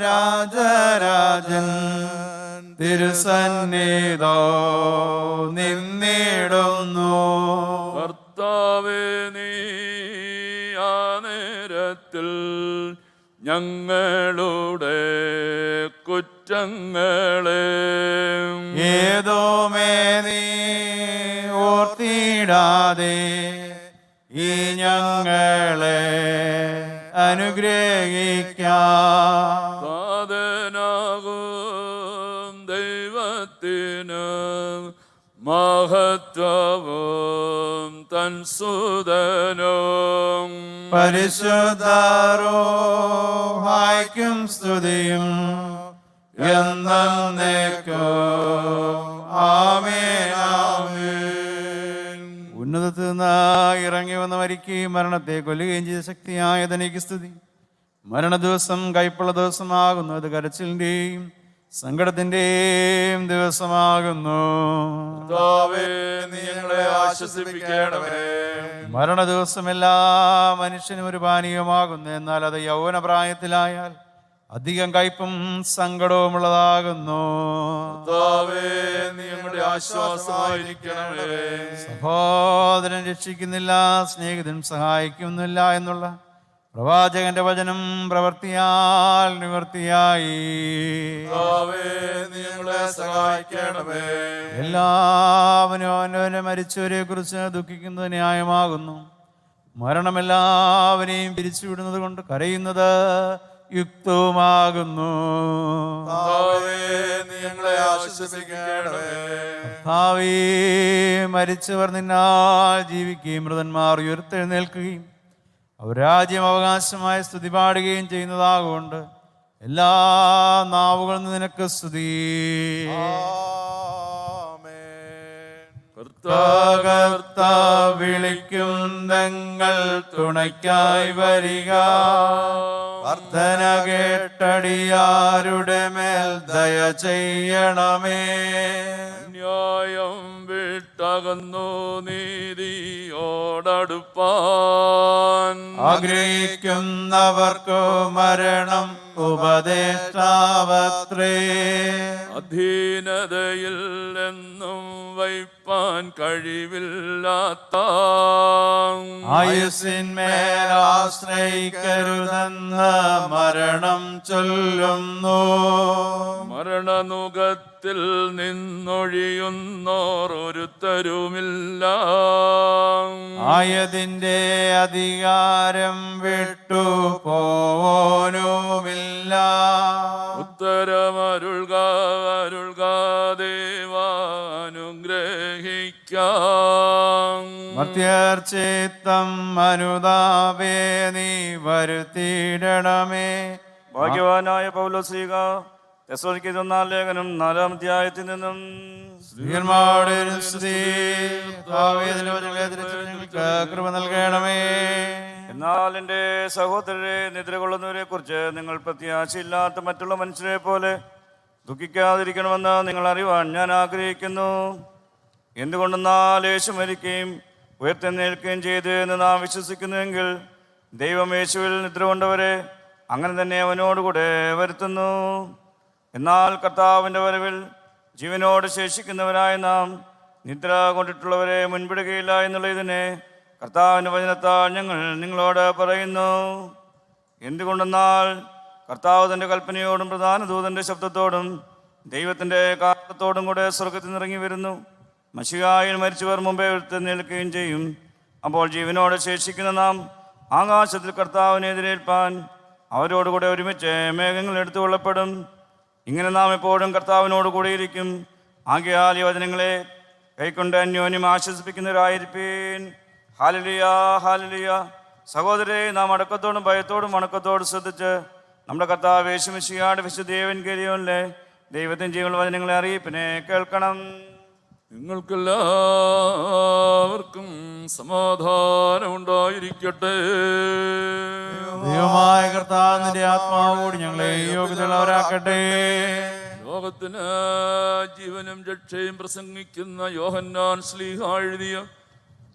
രാജരാജൻ തിരുസന്നിധോ നിന്നിടുന്നു. കർത്താവേ, നീ ആ നേരത്തിൽ ഞങ്ങളുടെ കുറ്റങ്ങളെ ഏതോമേ നീ ഓർത്തിടാതെ ഈ ഞങ്ങളെ അനുഗ്രഹിക്കാം. സാധനാകും ദൈവത്തിന് മഹത്വവും തൻ സുതനും പരിശുദ്ധരോഹായ്ക്കും സ്തുതിയും എന്നേക്കും. ആമേൻ, ആമേൻ. ഉന്നതത്തിൽ നിന്ന് ഇറങ്ങി വന്ന് മരിക്കുകയും മരണത്തെ കൊല്ലുകയും ചെയ്ത ശക്തിയായ തനിക്ക് സ്തുതി. മരണ ദിവസം കൈപ്പുള്ള ദിവസമാകുന്നു. അത് കരച്ചിലിന്റെയും സങ്കടത്തിന്റെയും ദിവസമാകുന്നു. നീ ഞങ്ങളെ ആശ്വസിപ്പിക്കണമേ. മരണ ദിവസം എല്ലാ മനുഷ്യനും ഒരു പാനീയമാകുന്നു. എന്നാൽ അത് യൗവന പ്രായത്തിലായാൽ അധികം കയ്പും സങ്കടവും ഉള്ളതാകുന്നു. നീ ഞങ്ങളുടെ ആശ്വാസമായിരിക്കണമേ. സഹോദരൻ രക്ഷിക്കുന്നില്ല, സ്നേഹിതൻ സഹായിക്കുന്നില്ല എന്നുള്ള പ്രവാചകന്റെ വചനം പ്രവൃത്തിയാൽ നിവൃത്തിയായി. നീ ഞങ്ങളെ സഹായിക്കണമേ. എല്ലാവരും അവനവനെ മരിച്ചവരെ കുറിച്ച് ദുഃഖിക്കുന്നത് ന്യായമാകുന്നു. മരണം എല്ലാവരെയും പിരിച്ചുവിടുന്നത് കൊണ്ട് കരയുന്നത് യുക്തവുമാകുന്നു. നീ ഞങ്ങളെ ആശ്വസിപ്പിക്കണമേ. കർത്താവേ, മരിച്ചവർ നിന്നാൽ ജീവിക്കുകയും മൃതന്മാർ ഉയർത്തെഴുന്നേൽക്കുകയും അവർ രാജ്യം അവകാശമായ സ്തുതി പാടുകയും ചെയ്യുന്നതാകൊണ്ട് എല്ലാ നാവുകളിൽ നിന്ന് നിനക്ക് സ്തുതി. വിളിക്കും നിങ്ങൾ തുണയ്ക്കായി വരിക. പ്രാർത്ഥന കേട്ടടിയാരുടെ മേൽ ദയ ചെയ്യണമേ. ന്യായം വിട്ടകന്നു നീതിയോടടുപ്പാൻ ആഗ്രഹിക്കുന്നവർക്കു മരണം ഉപദേഷ്ടാവത്രേ. അധീനതയിൽ എന്നും വയ്പാൻ കഴിവില്ലാത്ത ആയുസ്സിന്മേൽ ആശ്രയിക്കരുതെന്ന് മരണം ചൊല്ലുന്നു. മരണനുഖത്തിൽ നിന്നൊഴിയുന്നോർ ഒരുത്തരുമില്ല. ആയതിന്റെ അധികാരം വിട്ടു പോവാനുമില്ല. ഉത്തരമരുൾക അരുൾക ദേവാനുഗ്രഹിക്കാം. മർത്യർച്ചിത്തം അനുതാപേ നീ വരുത്തിയിടണമേ. ഭാഗ്യവാനായ പൗലോസ്ലീഹ തെസ്സലോനിക്കർ 1 ലേഖനം 4 അധ്യായത്തിൽ നിന്നും സ്ത്രീയന്മാരുടെ സ്തുതി. കർത്താവേ, നിന്റെ വചനങ്ങളെ ധരിച്ച് ഞങ്ങൾക്ക് കൃപ നൽകണമേ. എന്നാൽ എൻ്റെ സഹോദരരെ, നിദ്ര കൊള്ളുന്നവരെ കുറിച്ച് നിങ്ങൾ പ്രത്യാശയില്ലാത്ത മറ്റുള്ള മനുഷ്യരെ പോലെ ദുഃഖിക്കാതിരിക്കണമെന്ന് നിങ്ങൾ അറിവാൻ ഞാൻ ആഗ്രഹിക്കുന്നു. എന്തുകൊണ്ടെന്നാൽ യേശു മരിക്കുകയും ഉയർത്തെഴുന്നേൽക്കുകയും ചെയ്ത് എന്ന് നാം വിശ്വസിക്കുന്നുവെങ്കിൽ ദൈവം യേശുവിൽ നിദ്ര കൊണ്ടവരെ അങ്ങനെ തന്നെ അവനോടുകൂടെ വരുത്തുന്നു. എന്നാൽ കർത്താവിൻ്റെ വരവിൽ ജീവനോട് ശേഷിക്കുന്നവരായ നാം നിദ്ര കൊണ്ടിട്ടുള്ളവരെ മുൻപിടുകയില്ല എന്നുള്ള ഇതിനെ കർത്താവിൻ്റെ വചനത്താൽ ഞങ്ങൾ നിങ്ങളോട് പറയുന്നു. എന്തുകൊണ്ടെന്നാൽ കർത്താവ് തൻ്റെ കൽപ്പനയോടും പ്രധാന ദൂതൻ്റെ ശബ്ദത്തോടും ദൈവത്തിൻ്റെ കാലത്തോടും കൂടെ സ്വർഗത്തിൽ നിന്നിറങ്ങി വരുന്നു. മശിഹായിൽ മരിച്ചവർ മുമ്പേ എഴുന്നേൽക്കുകയും ചെയ്യും. അപ്പോൾ ജീവനോട് ശേഷിക്കുന്ന നാം ആകാശത്തിൽ കർത്താവിനെ എതിരേൽപ്പാൻ അവരോടുകൂടെ ഒരുമിച്ച് മേഘങ്ങൾ എടുത്തു കൊള്ളപ്പെടും. ഇങ്ങനെ നാം എപ്പോഴും കർത്താവിനോട് കൂടിയിരിക്കും. ആകയാൽ ഈ വചനങ്ങളെ കൈക്കൊണ്ട് അന്യോന്യം ആശ്വസിപ്പിക്കുന്നവരായിരിപ്പീൻ. Hallelujah, hallelujah. സഹോദരരെ, നാം അടക്കത്തോടും ഭയത്തോടും വണക്കത്തോടും ശ്രദ്ധിച്ച് നമ്മുടെ കർത്താവ് യേശു മിശിഹായുടെ വിശുദ്ധ കരിയോനിലെ ദൈവത്തിൻ്റെ ജീവനുള്ള വചനങ്ങളെ അറിയിപ്പിനെ കേൾക്കണം. നിങ്ങൾക്കെല്ലാവർക്കും സമാധാനം ഉണ്ടായിരിക്കട്ടെ. ദൈവമായ കർത്താവ് നിന്റെ ആത്മാവോട് ഞങ്ങളെ യോഗ്യതയുള്ളവരാക്കട്ടെ. ലോകത്തിന് ജീവനും രക്ഷയും പ്രസംഗിക്കുന്ന യോഹന്നാൻ ശ്ലീഹ എഴുതിയ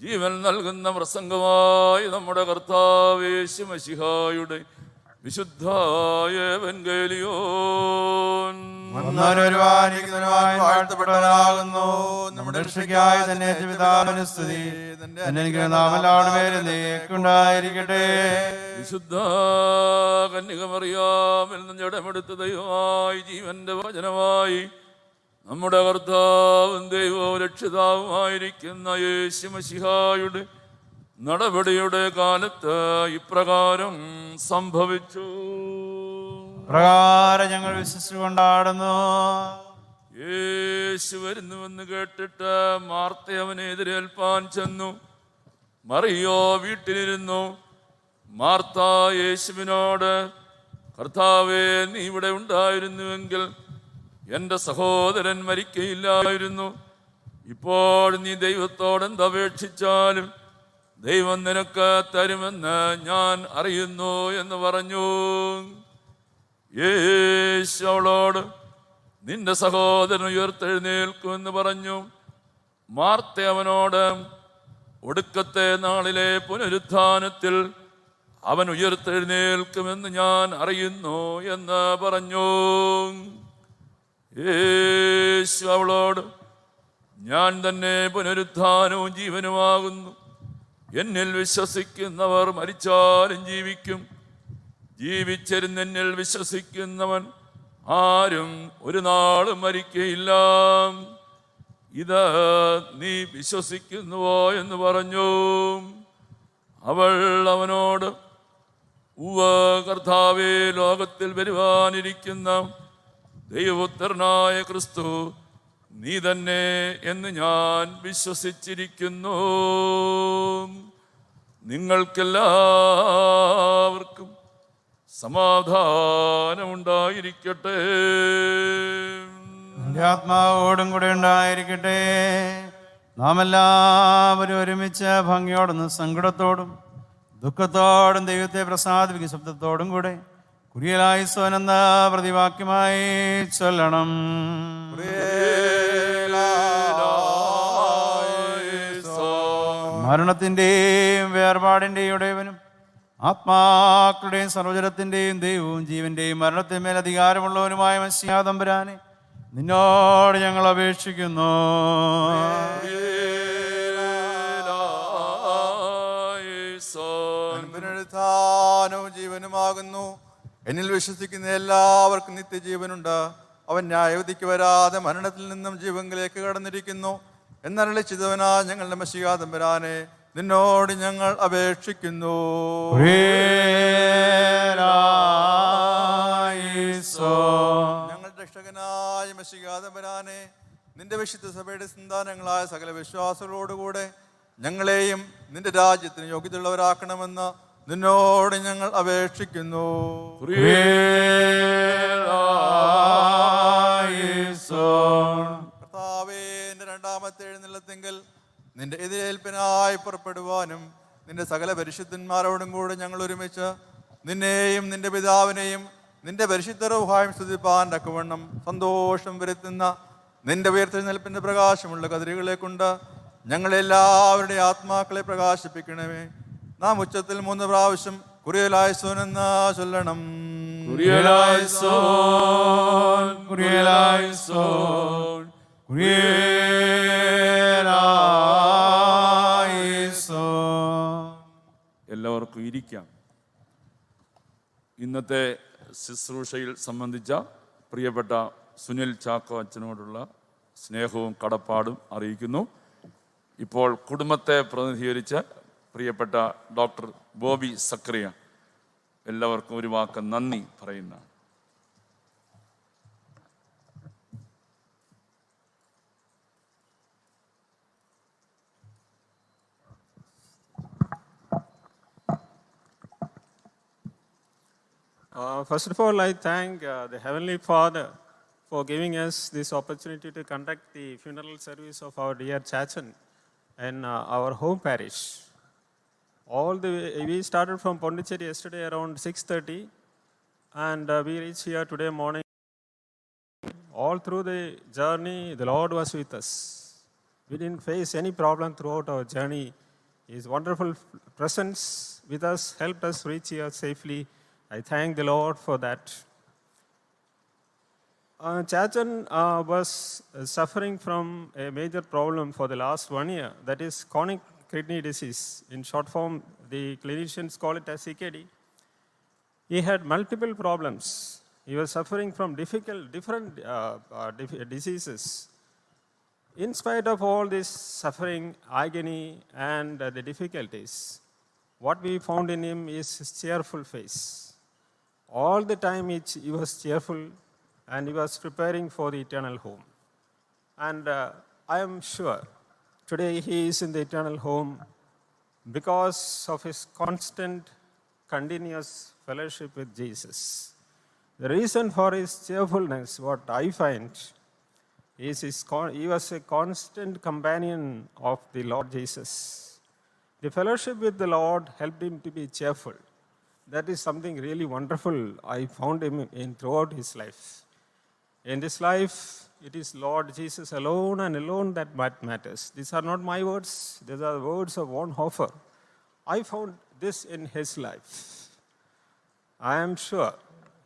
ജീവൻ നൽകുന്ന പ്രസംഗമായി നമ്മുടെ കർത്താവ് യേശു മശിഹായുടെ വിശുദ്ധായ എവൻഗേലിയോൻ വാഴ്ത്തപ്പെട്ടവനാകുന്നു. നമ്മുടെ രക്ഷയ്ക്കായി തന്നെ പിതാവിന് സ്തുതി. ഉണ്ടായിരിക്കട്ടെ. വിശുദ്ധ കന്യകമറിയാമിൽ നിന്ന് ജഡമെടുത്ത ദൈവമായി ജീവന്റെ വചനമായി നമ്മുടെ കർത്താവും ദൈവവും രക്ഷിതാവുമായിരിക്കുന്ന യേശു മശിഹായുടെ നടപടിയുടെ കാലത്ത് ഇപ്രകാരം സംഭവിച്ചു. പ്രകാരം ഞങ്ങൾ വിശ്വസിച്ചു കൊണ്ടാടുന്നു. യേശു വരുന്നുവെന്ന് കേട്ടിട്ട് മാർത്ത അവനെ എതിരേൽപ്പാൻ ചെന്നു. മറിയോ വീട്ടിലിരുന്നു. മാർത്ത യേശുവിനോട്, കർത്താവേ, നീ ഇവിടെ ഉണ്ടായിരുന്നുവെങ്കിൽ എൻ്റെ സഹോദരൻ മരിക്കയില്ലായിരുന്നു. ഇപ്പോൾ നീ ദൈവത്തോട് എന്തപേക്ഷിച്ചാലും ദൈവം നിനക്ക് തരുമെന്ന് ഞാൻ അറിയുന്നു എന്ന് പറഞ്ഞു. യേശു അവളോട്, നിന്റെ സഹോദരൻ ഉയർത്തെഴുന്നേൽക്കുമെന്ന് പറഞ്ഞു. മാർത്ത അവനോട്, ഒടുക്കത്തെ നാളിലെ പുനരുത്ഥാനത്തിൽ അവൻ ഉയർത്തെഴുന്നേൽക്കുമെന്ന് ഞാൻ അറിയുന്നു എന്ന് പറഞ്ഞു. യേശു അവളോട്, ഞാൻ തന്നെ പുനരുത്ഥാനവും ജീവനുമാകുന്നു. എന്നിൽ വിശ്വസിക്കുന്നവർ മരിച്ചാലും ജീവിക്കും. ജീവിച്ചിരുന്ന് എന്നിൽ വിശ്വസിക്കുന്നവൻ ആരും ഒരു നാളും മരിക്കയില്ല. ഇത് നീ വിശ്വസിക്കുന്നുവോ എന്ന് പറഞ്ഞു. അവൾ അവനോട്, ഉവ്വ കർത്താവേ, ലോകത്തിൽ വരുവാനിരിക്കുന്ന ദൈവപുത്രനായ ക്രിസ്തു നീ തന്നെ എന്ന് ഞാൻ വിശ്വസിച്ചിരിക്കുന്നു. നിങ്ങൾക്കെല്ലാവർക്കും സമാധാനം ഉണ്ടായിരിക്കട്ടെ. നിന്റെ ആത്മാവോടും കൂടെ ഉണ്ടായിരിക്കട്ടെ. നാം എല്ലാവരും ഒരുമിച്ച് ഭംഗിയോടും സങ്കടത്തോടും ദുഃഖത്തോടും ദൈവത്തെ പ്രസാദിപ്പിക്കുന്ന ശബ്ദത്തോടും കൂടെ കുരിയലായി സ്വനെന്ന പ്രതിവാക്യമായി ചൊല്ലണം. മരണത്തിൻ്റെയും വേർപാടിൻ്റെയും ഉടയവനും ആത്മാക്കളുടെയും സർവജനത്തിൻ്റെയും ദൈവവും ജീവന്റെയും മരണത്തിന്മേൽ അധികാരമുള്ളവനുമായ മശിഹാ തമ്പുരാനെ, നിന്നോട് ഞങ്ങൾ അപേക്ഷിക്കുന്നു. പുനരുത്ഥാനവും ജീവനുമാകുന്നു. എന്നിൽ വിശ്വസിക്കുന്ന എല്ലാവർക്കും നിത്യജീവനുണ്ട്. അവൻ ന്യായവിധിക്ക് വരാതെ മരണത്തിൽ നിന്നും ജീവനിലേക്ക് കടന്നിരിക്കുന്നു എന്നരുളിച്ചവനാ ഞങ്ങളുടെ മശിഹാ തമ്പുരാനെ നിന്നോട് ഞങ്ങൾ അപേക്ഷിക്കുന്നു. ഞങ്ങളുടെ രക്ഷകനായ മശിഹാ തമ്പുരാനെ, നിന്റെ വിശുദ്ധ സഭയുടെ സന്താനങ്ങളായ സകല വിശ്വാസങ്ങളോടുകൂടെ ഞങ്ങളെയും നിന്റെ രാജ്യത്തിന് യോഗ്യതയുള്ളവരാക്കണമെന്ന് നിന്നോട് ഞങ്ങൾ അപേക്ഷിക്കുന്നു. കർത്താവേ, നിന്റെ രണ്ടാമത്തെ എഴുന്നള്ളത്തെങ്കിൽ നിന്റെ എതിരേൽപ്പിനായി പുറപ്പെടുവാനും നിന്റെ സകല പരിശുദ്ധന്മാരോടും കൂടെ ഞങ്ങൾ ഒരുമിച്ച് നിന്നെയും നിന്റെ പിതാവിനെയും നിന്റെ പരിശുദ്ധ റൂഹായും സ്തുതിപ്പാൻ തക്കവണ്ണം സന്തോഷം വരുത്തുന്ന നിന്റെ ഉയർത്തെഴുന്നേൽപ്പിന്റെ പ്രകാശമുള്ള കതിരുകളെ കൊണ്ട് ഞങ്ങളെല്ലാവരുടെ ആത്മാക്കളെ പ്രകാശിപ്പിക്കണമേ. നാം ഉച്ചത്തിൽ 3 പ്രാവശ്യം കുറിയലായ്സോൻ എന്ന് ചൊല്ലണം. കുറിയലായ്സോൻ, കുറിയലായ്സോൻ, കുറിയലായ്സോൻ. എല്ലാവർക്കും ഇരിക്കാം. ഇന്നത്തെ ശുശ്രൂഷയിൽ സംബന്ധിച്ച പ്രിയപ്പെട്ട സുനിൽ ചാക്കോ അച്ഛനോടുള്ള സ്നേഹവും കടപ്പാടും അറിയിക്കുന്നു. ഇപ്പോൾ കുടുംബത്തെ പ്രതിനിധീകരിച്ച് പ്രിയപ്പെട്ട ഡോക്ടർ ബോബി സക്രിയ എല്ലാവർക്കും ഒരു വാക്ക് നന്ദി പറയുന്ന. First of all, I thank the Heavenly Father for giving us this opportunity to conduct the funeral service of our dear Chachan in our home parish. We started from Pondicherry yesterday around 6:30, and we reached here today morning. All through the journey, the Lord was with us. We didn't face any problem throughout our journey. His wonderful presence with us helped us reach here safely. I thank the Lord for that. Chachan was suffering from a major problem for the last 1 year, that is chronic kidney disease. In short form, the clinicians call it as CKD. He had multiple problems. He was suffering from different diseases. In spite of all this suffering, agony, and the difficulties, what we found in him is his cheerful face. All the time he was cheerful, and he was preparing for the eternal home. And I am sure today he is in the eternal home because of his constant, continuous fellowship with Jesus. The reason for his cheerfulness, what I find, is he was a constant companion of the Lord Jesus. The fellowship with the Lord helped him to be cheerful. That is something really wonderful I found him in throughout his life. In this life, it is Lord Jesus alone and alone that matters. These are not my words, these are the words of Bonhoeffer. I found this in his life. I am sure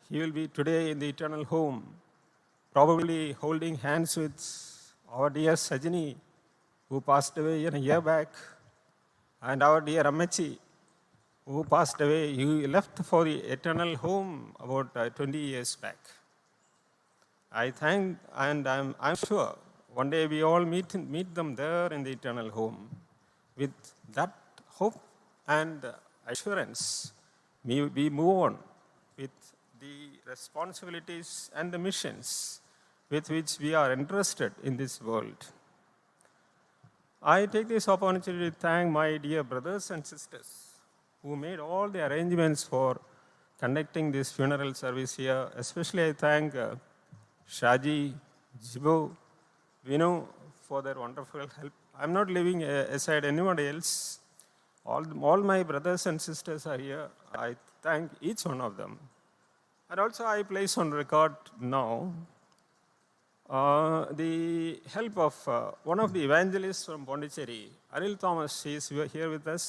he will be today in the eternal home, probably holding hands with our dear Sajini, who passed away a year back, and our dear Amachi, who passed away. He left for the eternal home about 20 years back. I thank, and I'm sure one day we all meet them there in the eternal home. With that hope and assurance, we move on with the responsibilities and the missions with which we are entrusted in this world. I take this opportunity to thank my dear brothers and sisters who made all the arrangements for conducting this funeral service here. Especially I thank Shaji, Jibo, Vinu for their wonderful help. I'm not leaving aside anybody else. All my brothers and sisters are here. I thank each one of them. And also I place on record now the help of one of the evangelists from Pondicherry, Anil Thomas. He is here with us.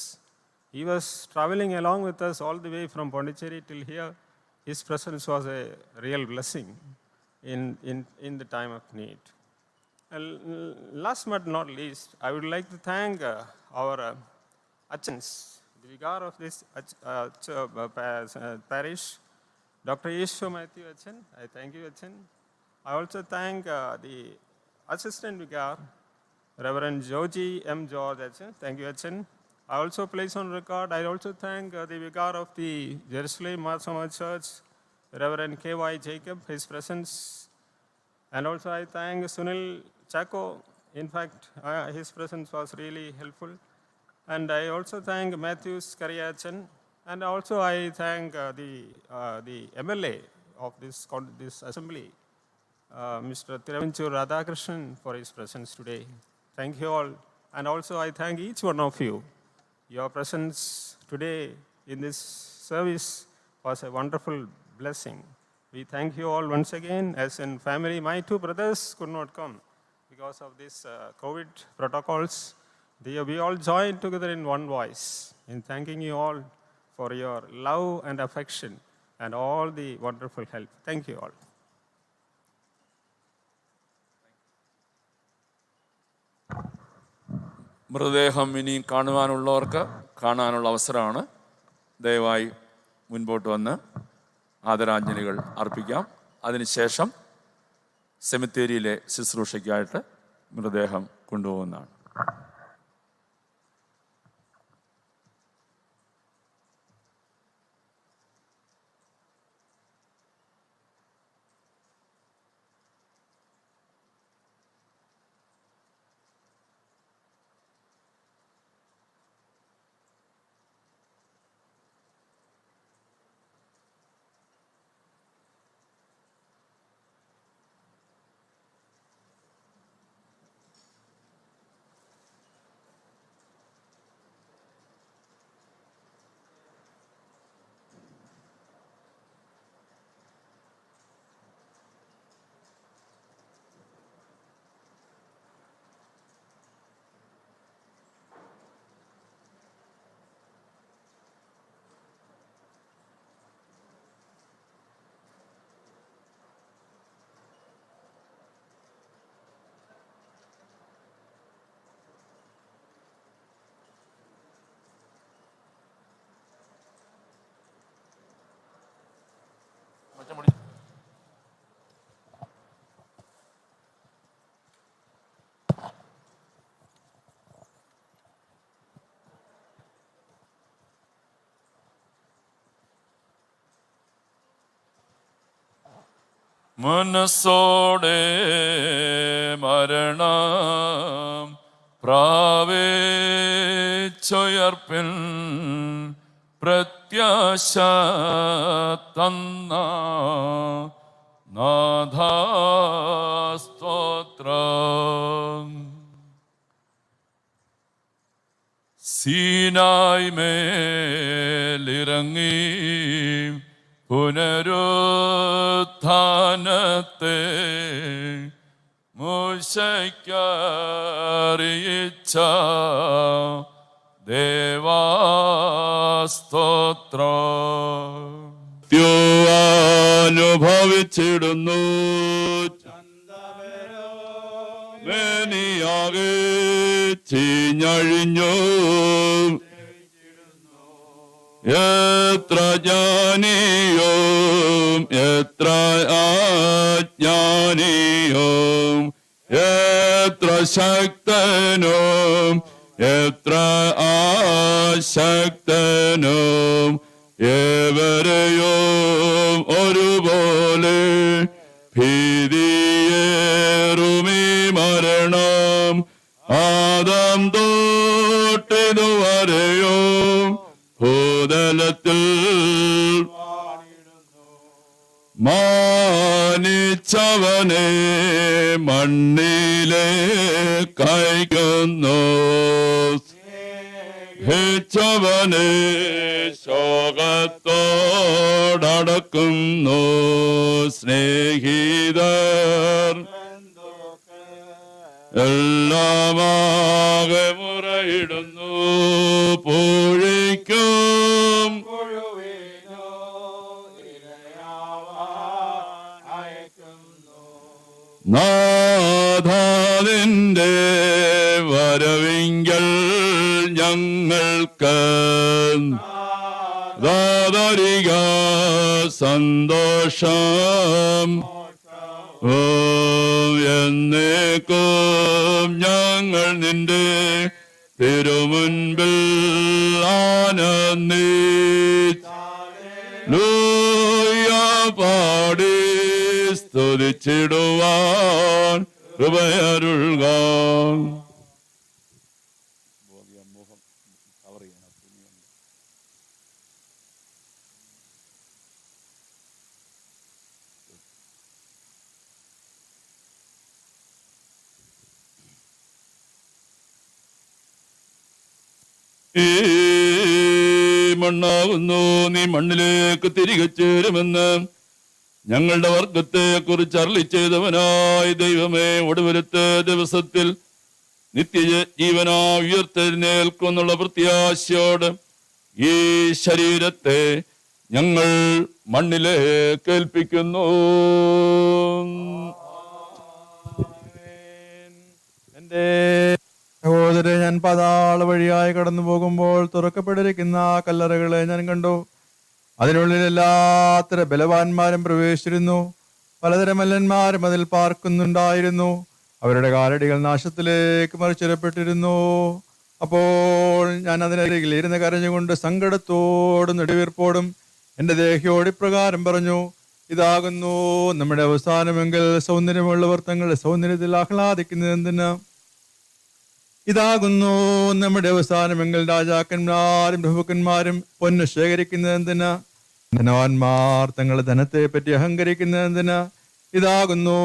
He was traveling along with us all the way from Pondicherry till here. His presence was a real blessing. in the time of need. Last but not least, I would like to thank our Achans, the vicar of this parish, Dr. Yeshu Matthew Achan. I thank you, Achan. I also thank the assistant vicar, Reverend Joji M. George Achan. Thank you, Achan. I also place on record, I also thank the vicar of the Jerusalem Marsama Church, Reverend K.Y. Jacob, his presence. And also I thank Sunil Chako. In fact, his presence was really helpful. And I also thank Matthew Skariachan. And also I thank the MLA of this assembly, Mr. Thiruvanchur Radhakrishnan, for his presence today. Thank you all. And also I thank each one of you. Your presence today in this service was a wonderful blessing. We thank you all once again. As in family, my two brothers could not come because of this COVID protocols. We all joined together in one voice in thanking you all for your love and affection and all the wonderful help. Thank you all. മൃതദേഹം ഇനിയും കാണുവാനുള്ളവർക്ക് കാണാനുള്ള അവസരമാണ്. ദയവായി മുൻപോട്ട് വന്ന് ആദരാഞ്ജലികൾ അർപ്പിക്കാം. അതിനുശേഷം സെമിത്തേരിയിലെ ശുശ്രൂഷയ്ക്കായിട്ട് മൃതദേഹം കൊണ്ടുപോകുന്നതാണ്. മനസ്സോടെ മരണം പ്രാവേച്ചുയർപ്പിൻ പ്രത്യാശ തന്ന നാഥാസ്തോത്രം. സീനായ് മേലിറങ്ങി പുനരുത്ഥാനത്തെ മൂശയ്ക്കറിയിച്ച ദേവാസ്തോത്രം. അനുഭവിച്ചിടുന്നു മേനിയാകെ ചീഞ്ഞഴിഞ്ഞു എത്ര ജ്ഞാനിയും എത്ര അജ്ഞാനിയും എത്ര ശക്തനും എത്ര അശക്തനും ഏവരെയും ഒരുപോലെ ഭീതിയേറുമീ മരണം ആദം തൊട്ടിതുവരെയും ഭൂതലത്തിൽ മാനിച്ചവനെ മണ്ണിലെ കൈക്കുന്നു ഹിച്ചവനെ ശോകത്തോടക്കുന്നു സ്നേഹിതർ എല്ലാമാകെ മുറയിടുന്നു പൂഴിക്കും നാഥാവിൻ്റെ വരവിങ്കൽ ഞങ്ങൾക്ക് ദാതരിക സന്തോഷം എന്നേക്കും ഞങ്ങൾ നിന്റെ തിരുമുൻപിൽ ആനന്ദിലൂയ പാടി സ്തുതിച്ചിടുവാൻ കൃപയരുൾക. ഈ മണ്ണാകുന്നു, നീ മണ്ണിലേക്ക് തിരികെ ചേരുമെന്ന് ഞങ്ങളുടെ വർഗത്തെ കുറിച്ച് അരുളി ചെയ്തവനായ ദൈവമേ, ഒടുവിലത്തെ ദിവസത്തിൽ നിത്യജീവനാ ഉയർത്തെഴുന്നേൽക്കുന്നുള്ള പ്രത്യാശയോട് ഈ ശരീരത്തെ ഞങ്ങൾ മണ്ണിലേക്ക് ഏൽപ്പിക്കുന്നു. എൻ്റെ സഹോദരൻ, ഞാൻ പാതാള വഴിയായി കടന്നു പോകുമ്പോൾ തുറക്കപ്പെട്ടിരിക്കുന്ന കല്ലറകളെ ഞാൻ കണ്ടു. അതിനുള്ളിൽ എല്ലാത്തരം ബലവാന്മാരും പ്രവേശിച്ചിരുന്നു. പലതരം മല്ലന്മാരും അതിൽ പാർക്കുന്നുണ്ടായിരുന്നു. അവരുടെ കാലടികൾ നാശത്തിലേക്ക് മറിച്ചിടപ്പെട്ടിരുന്നു. അപ്പോൾ ഞാൻ അതിനരികിൽ ഇരുന്ന് കരഞ്ഞുകൊണ്ട് സങ്കടത്തോടും നെടുവീർപ്പോടും എൻ്റെ ദേഹിയോട് ഇപ്രകാരം പറഞ്ഞു: ഇതാകുന്നു നമ്മുടെ അവസാനമെങ്കിൽ സൗന്ദര്യമുള്ളവർ തങ്ങളുടെ സൗന്ദര്യത്തിൽ ആഹ്ലാദിക്കുന്നത് എന്തിന്? ഇതാകുന്നു നമ്മുടെ അവസാനമെങ്കിൽ രാജാക്കന്മാരും പ്രഭുക്കന്മാരും പൊന്നു ശേഖരിക്കുന്നത് എന്തിന്? ധനവാന്മാർ തങ്ങളുടെ ധനത്തെ പറ്റി അഹങ്കരിക്കുന്നത് എന്തിന്? ഇതാകുന്നു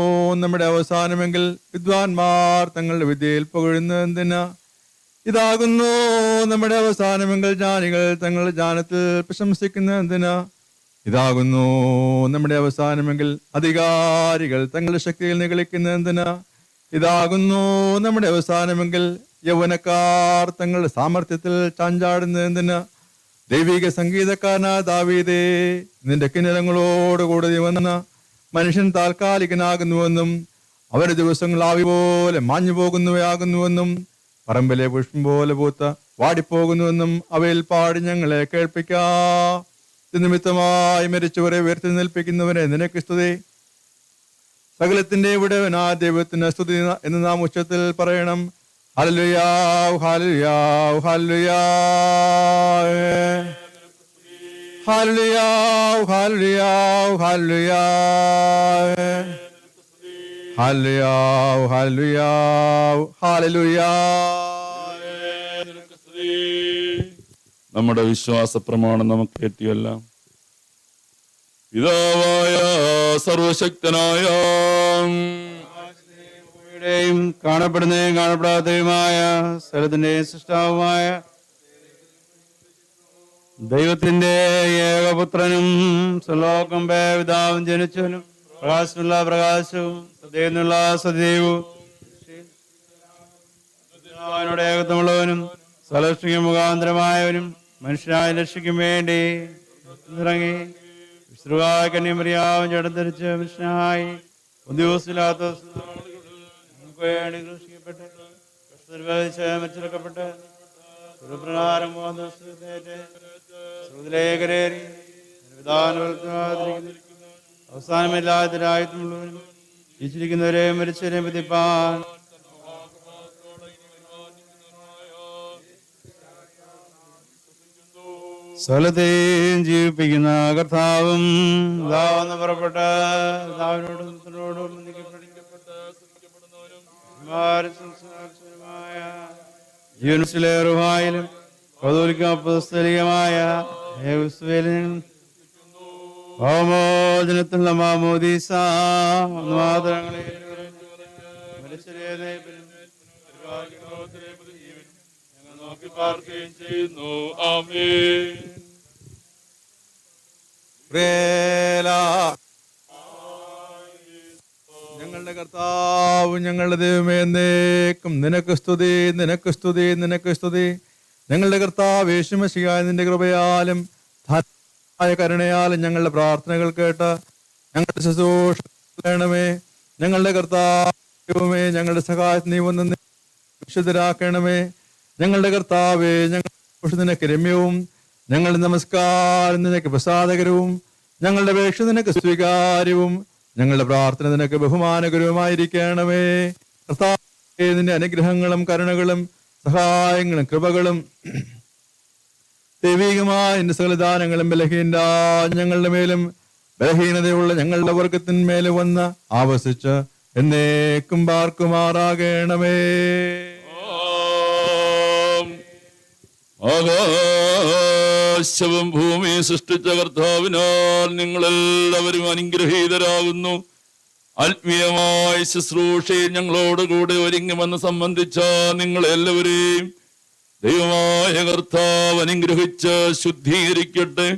നമ്മുടെ അവസാനമെങ്കിൽ വിദ്വാൻമാർ തങ്ങളുടെ വിദ്യയിൽ പുകഴുന്നത് എന്തിന്? ഇതാകുന്നു നമ്മുടെ അവസാനമെങ്കിൽ ജ്ഞാനികൾ തങ്ങളുടെ ജ്ഞാനത്തിൽ പ്രശംസിക്കുന്നത് എന്തിന്? ഇതാകുന്നു നമ്മുടെ അവസാനമെങ്കിൽ അധികാരികൾ തങ്ങളുടെ ശക്തിയിൽ നിഗളിക്കുന്നത് എന്തിന്? ഇതാകുന്നു നമ്മുടെ അവസാനമെങ്കിൽ യൗവനക്കാർ തങ്ങളുടെ സാമർത്ഥ്യത്തിൽ ചാഞ്ചാടുന്നത് എന്തിന്? ദൈവിക സംഗീതക്കാരനായ ദാവീദേ, നിന്റെ കിന്നരങ്ങളോടുകൂടി നീ വന്ന മനുഷ്യൻ താൽക്കാലികനാകുന്നുവെന്നും അവരുടെ ദിവസങ്ങൾ ആവി പോലെ മാഞ്ഞു പോകുന്നവയാകുന്നുവെന്നും പറമ്പിലെ പുഷ്പം പോലെ പൂത്ത വാടിപ്പോകുന്നുവെന്നും അവയിൽ പാടി ഞങ്ങളെ കേൾപ്പിക്കാ. നിമിത്തമായി മരിച്ചവരെ ഉയർത്തെഴുന്നേൽപ്പിക്കുന്നവരെ നിനക്ക് സ്തുതി. സകലത്തിന്റെ ഉടയവനാ ദൈവത്തിന് സ്തുതി എന്ന് നാം ഉച്ചത്തിൽ പറയണം. ഹല്ലേലൂയാ, ഹല്ലേലൂയാ, ഹല്ലേലൂയാ, ഹല്ലേലൂയാ, ഹല്ലേലൂയാ, ഹല്ലേലൂയാ, ഹല്ലേലൂയാ, ഹല്ലേലൂയാ, ഹല്ലേലൂയാ. നമ്മുടെ വിശ്വാസ പ്രമാണം നമുക്ക് ഏറ്റിയല്ല. പിതാവായ സർവശക്തനായ കാണപ്പെടുന്നതും കാണപ്പെടാത്തതുമായ സ്ഥലത്തിന്റെയും സൃഷ്ടാവുമായ ദൈവത്തിന്റെ ഏകപുത്രനും സ്വലോകം പിതാവും ജനിച്ചവനും പ്രകാശമുള്ള പ്രകാശവും സത്യത്തിനുള്ള സത്യവും ഏകത്വമുള്ളവനും സലഷ്ടിക മുഖാന്തരമായവനും മനുഷ്യനായ രക്ഷയ്ക്കും വേണ്ടി ഇറങ്ങി കന്യമറിയാവും ജഡം ധരിച്ച് മനുഷ്യനായി ഉദ്യോഗസ്ഥില്ലാത്ത മരിച്ചെടുക്കപ്പെട്ട് പ്രകാരം അവസാനമില്ലാത്തരായിട്ടുള്ളവരും ജീവിച്ചിരിക്കുന്നവരെയും മരിച്ചവരെയും വിധിപ്പാൻ സകലത്തെയും ജീവിപ്പിക്കുന്ന കർത്താവും ദാവെന്ന് പുറപ്പെട്ട ദാവിനോടും ജീവനിലേറുവായാലും കൗതോലികമായ ഭാവമോചനത്തിലുള്ള മാമോദീസ മാത്രങ്ങളിൽ നോക്കി പാർക്കുകയും ചെയ്യുന്നു. ആമേൻ. ഞങ്ങളുടെ കർത്താവ് ഞങ്ങളുടെ ദൈവമേ, എന്നേക്കും നിനക്ക് സ്തുതി, നിനക്ക് സ്തുതി, നിനക്ക് സ്തുതി. ഞങ്ങളുടെ കർത്താവ് യേശുമശിഹായ നിന്റെ കൃപയാലും ധാരാളമായ കരുണയാലും ഞങ്ങളുടെ പ്രാർത്ഥനകൾ കേട്ട് ഞങ്ങളുടെ ശുശ്രൂഷ ചെയ്യണമേ. ഞങ്ങളുടെ കർത്താവേ, ഞങ്ങളുടെ സഹായത്തിന് നീ വന്ന് വിശുദ്ധരാക്കണമേ. ഞങ്ങളുടെ കർത്താവേ, ഞങ്ങളുടെ നിനക്ക് രമ്യവും ഞങ്ങളുടെ നമസ്കാരം നിനക്ക് പ്രസാദകരവും ഞങ്ങളുടെ അപേക്ഷ നിനക്ക് സ്വീകാര്യവും ഞങ്ങളുടെ പ്രാർത്ഥന നിനക്ക് ബഹുമാനകരവുമായിരിക്കണമേ. കർത്താവേ, നിന്റെ അനുഗ്രഹങ്ങളും കരുണകളും സഹായങ്ങളും കൃപകളും ദൈവികമായ നിന്റെ സകലദാനങ്ങളും ബലഹീന ഞങ്ങളുടെ മേലും ബലഹീനതയുള്ള ഞങ്ങളുടെ വർഗത്തിന്മേലും വന്ന് ആവസിച്ച് എന്നേക്കും പാർക്കുമാറാകണമേ. ആകാശവും ഭൂമി സൃഷ്ടിച്ച കർത്താവിനാൽ നിങ്ങളെല്ലാവരും അനുഗ്രഹീതരാകുന്നു. ആത്മീയമായ ശുശ്രൂഷയിൽ ഞങ്ങളോടുകൂടെ ഒരുങ്ങുമെന്ന് സംബന്ധിച്ച നിങ്ങളെല്ലാവരെയും ദൈവമായ കർത്താവ് അനുഗ്രഹിച്ച് ശുദ്ധീകരിക്കട്ടെ.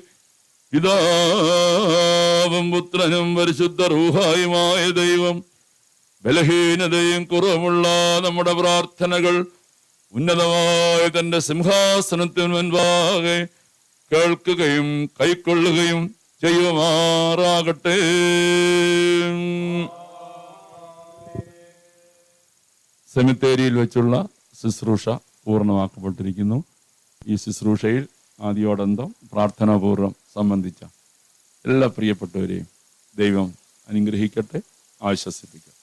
പിതാവും പുത്രനും പരിശുദ്ധ റൂഹായുമായ ദൈവം ബലഹീനതയും കുറവുമുള്ള നമ്മുടെ പ്രാർത്ഥനകൾ ഉന്നതമായ തന്റെ സിംഹാസനത്തിന് മുൻപാകെ കേൾക്കുകയും കൈക്കൊള്ളുകയും ചെയ്യുമാറാകട്ടെ. സെമിത്തേരിയിൽ വെച്ചുള്ള ശുശ്രൂഷ പൂർണ്ണമാക്കപ്പെട്ടിരിക്കുന്നു. ഈ ശുശ്രൂഷയിൽ ആദ്യോടന്തം പ്രാർത്ഥനാപൂർവ്വം സംബന്ധിച്ച എല്ലാ പ്രിയപ്പെട്ടവരെയും ദൈവം അനുഗ്രഹിക്കട്ടെ, ആശ്വസിപ്പിക്കട്ടെ.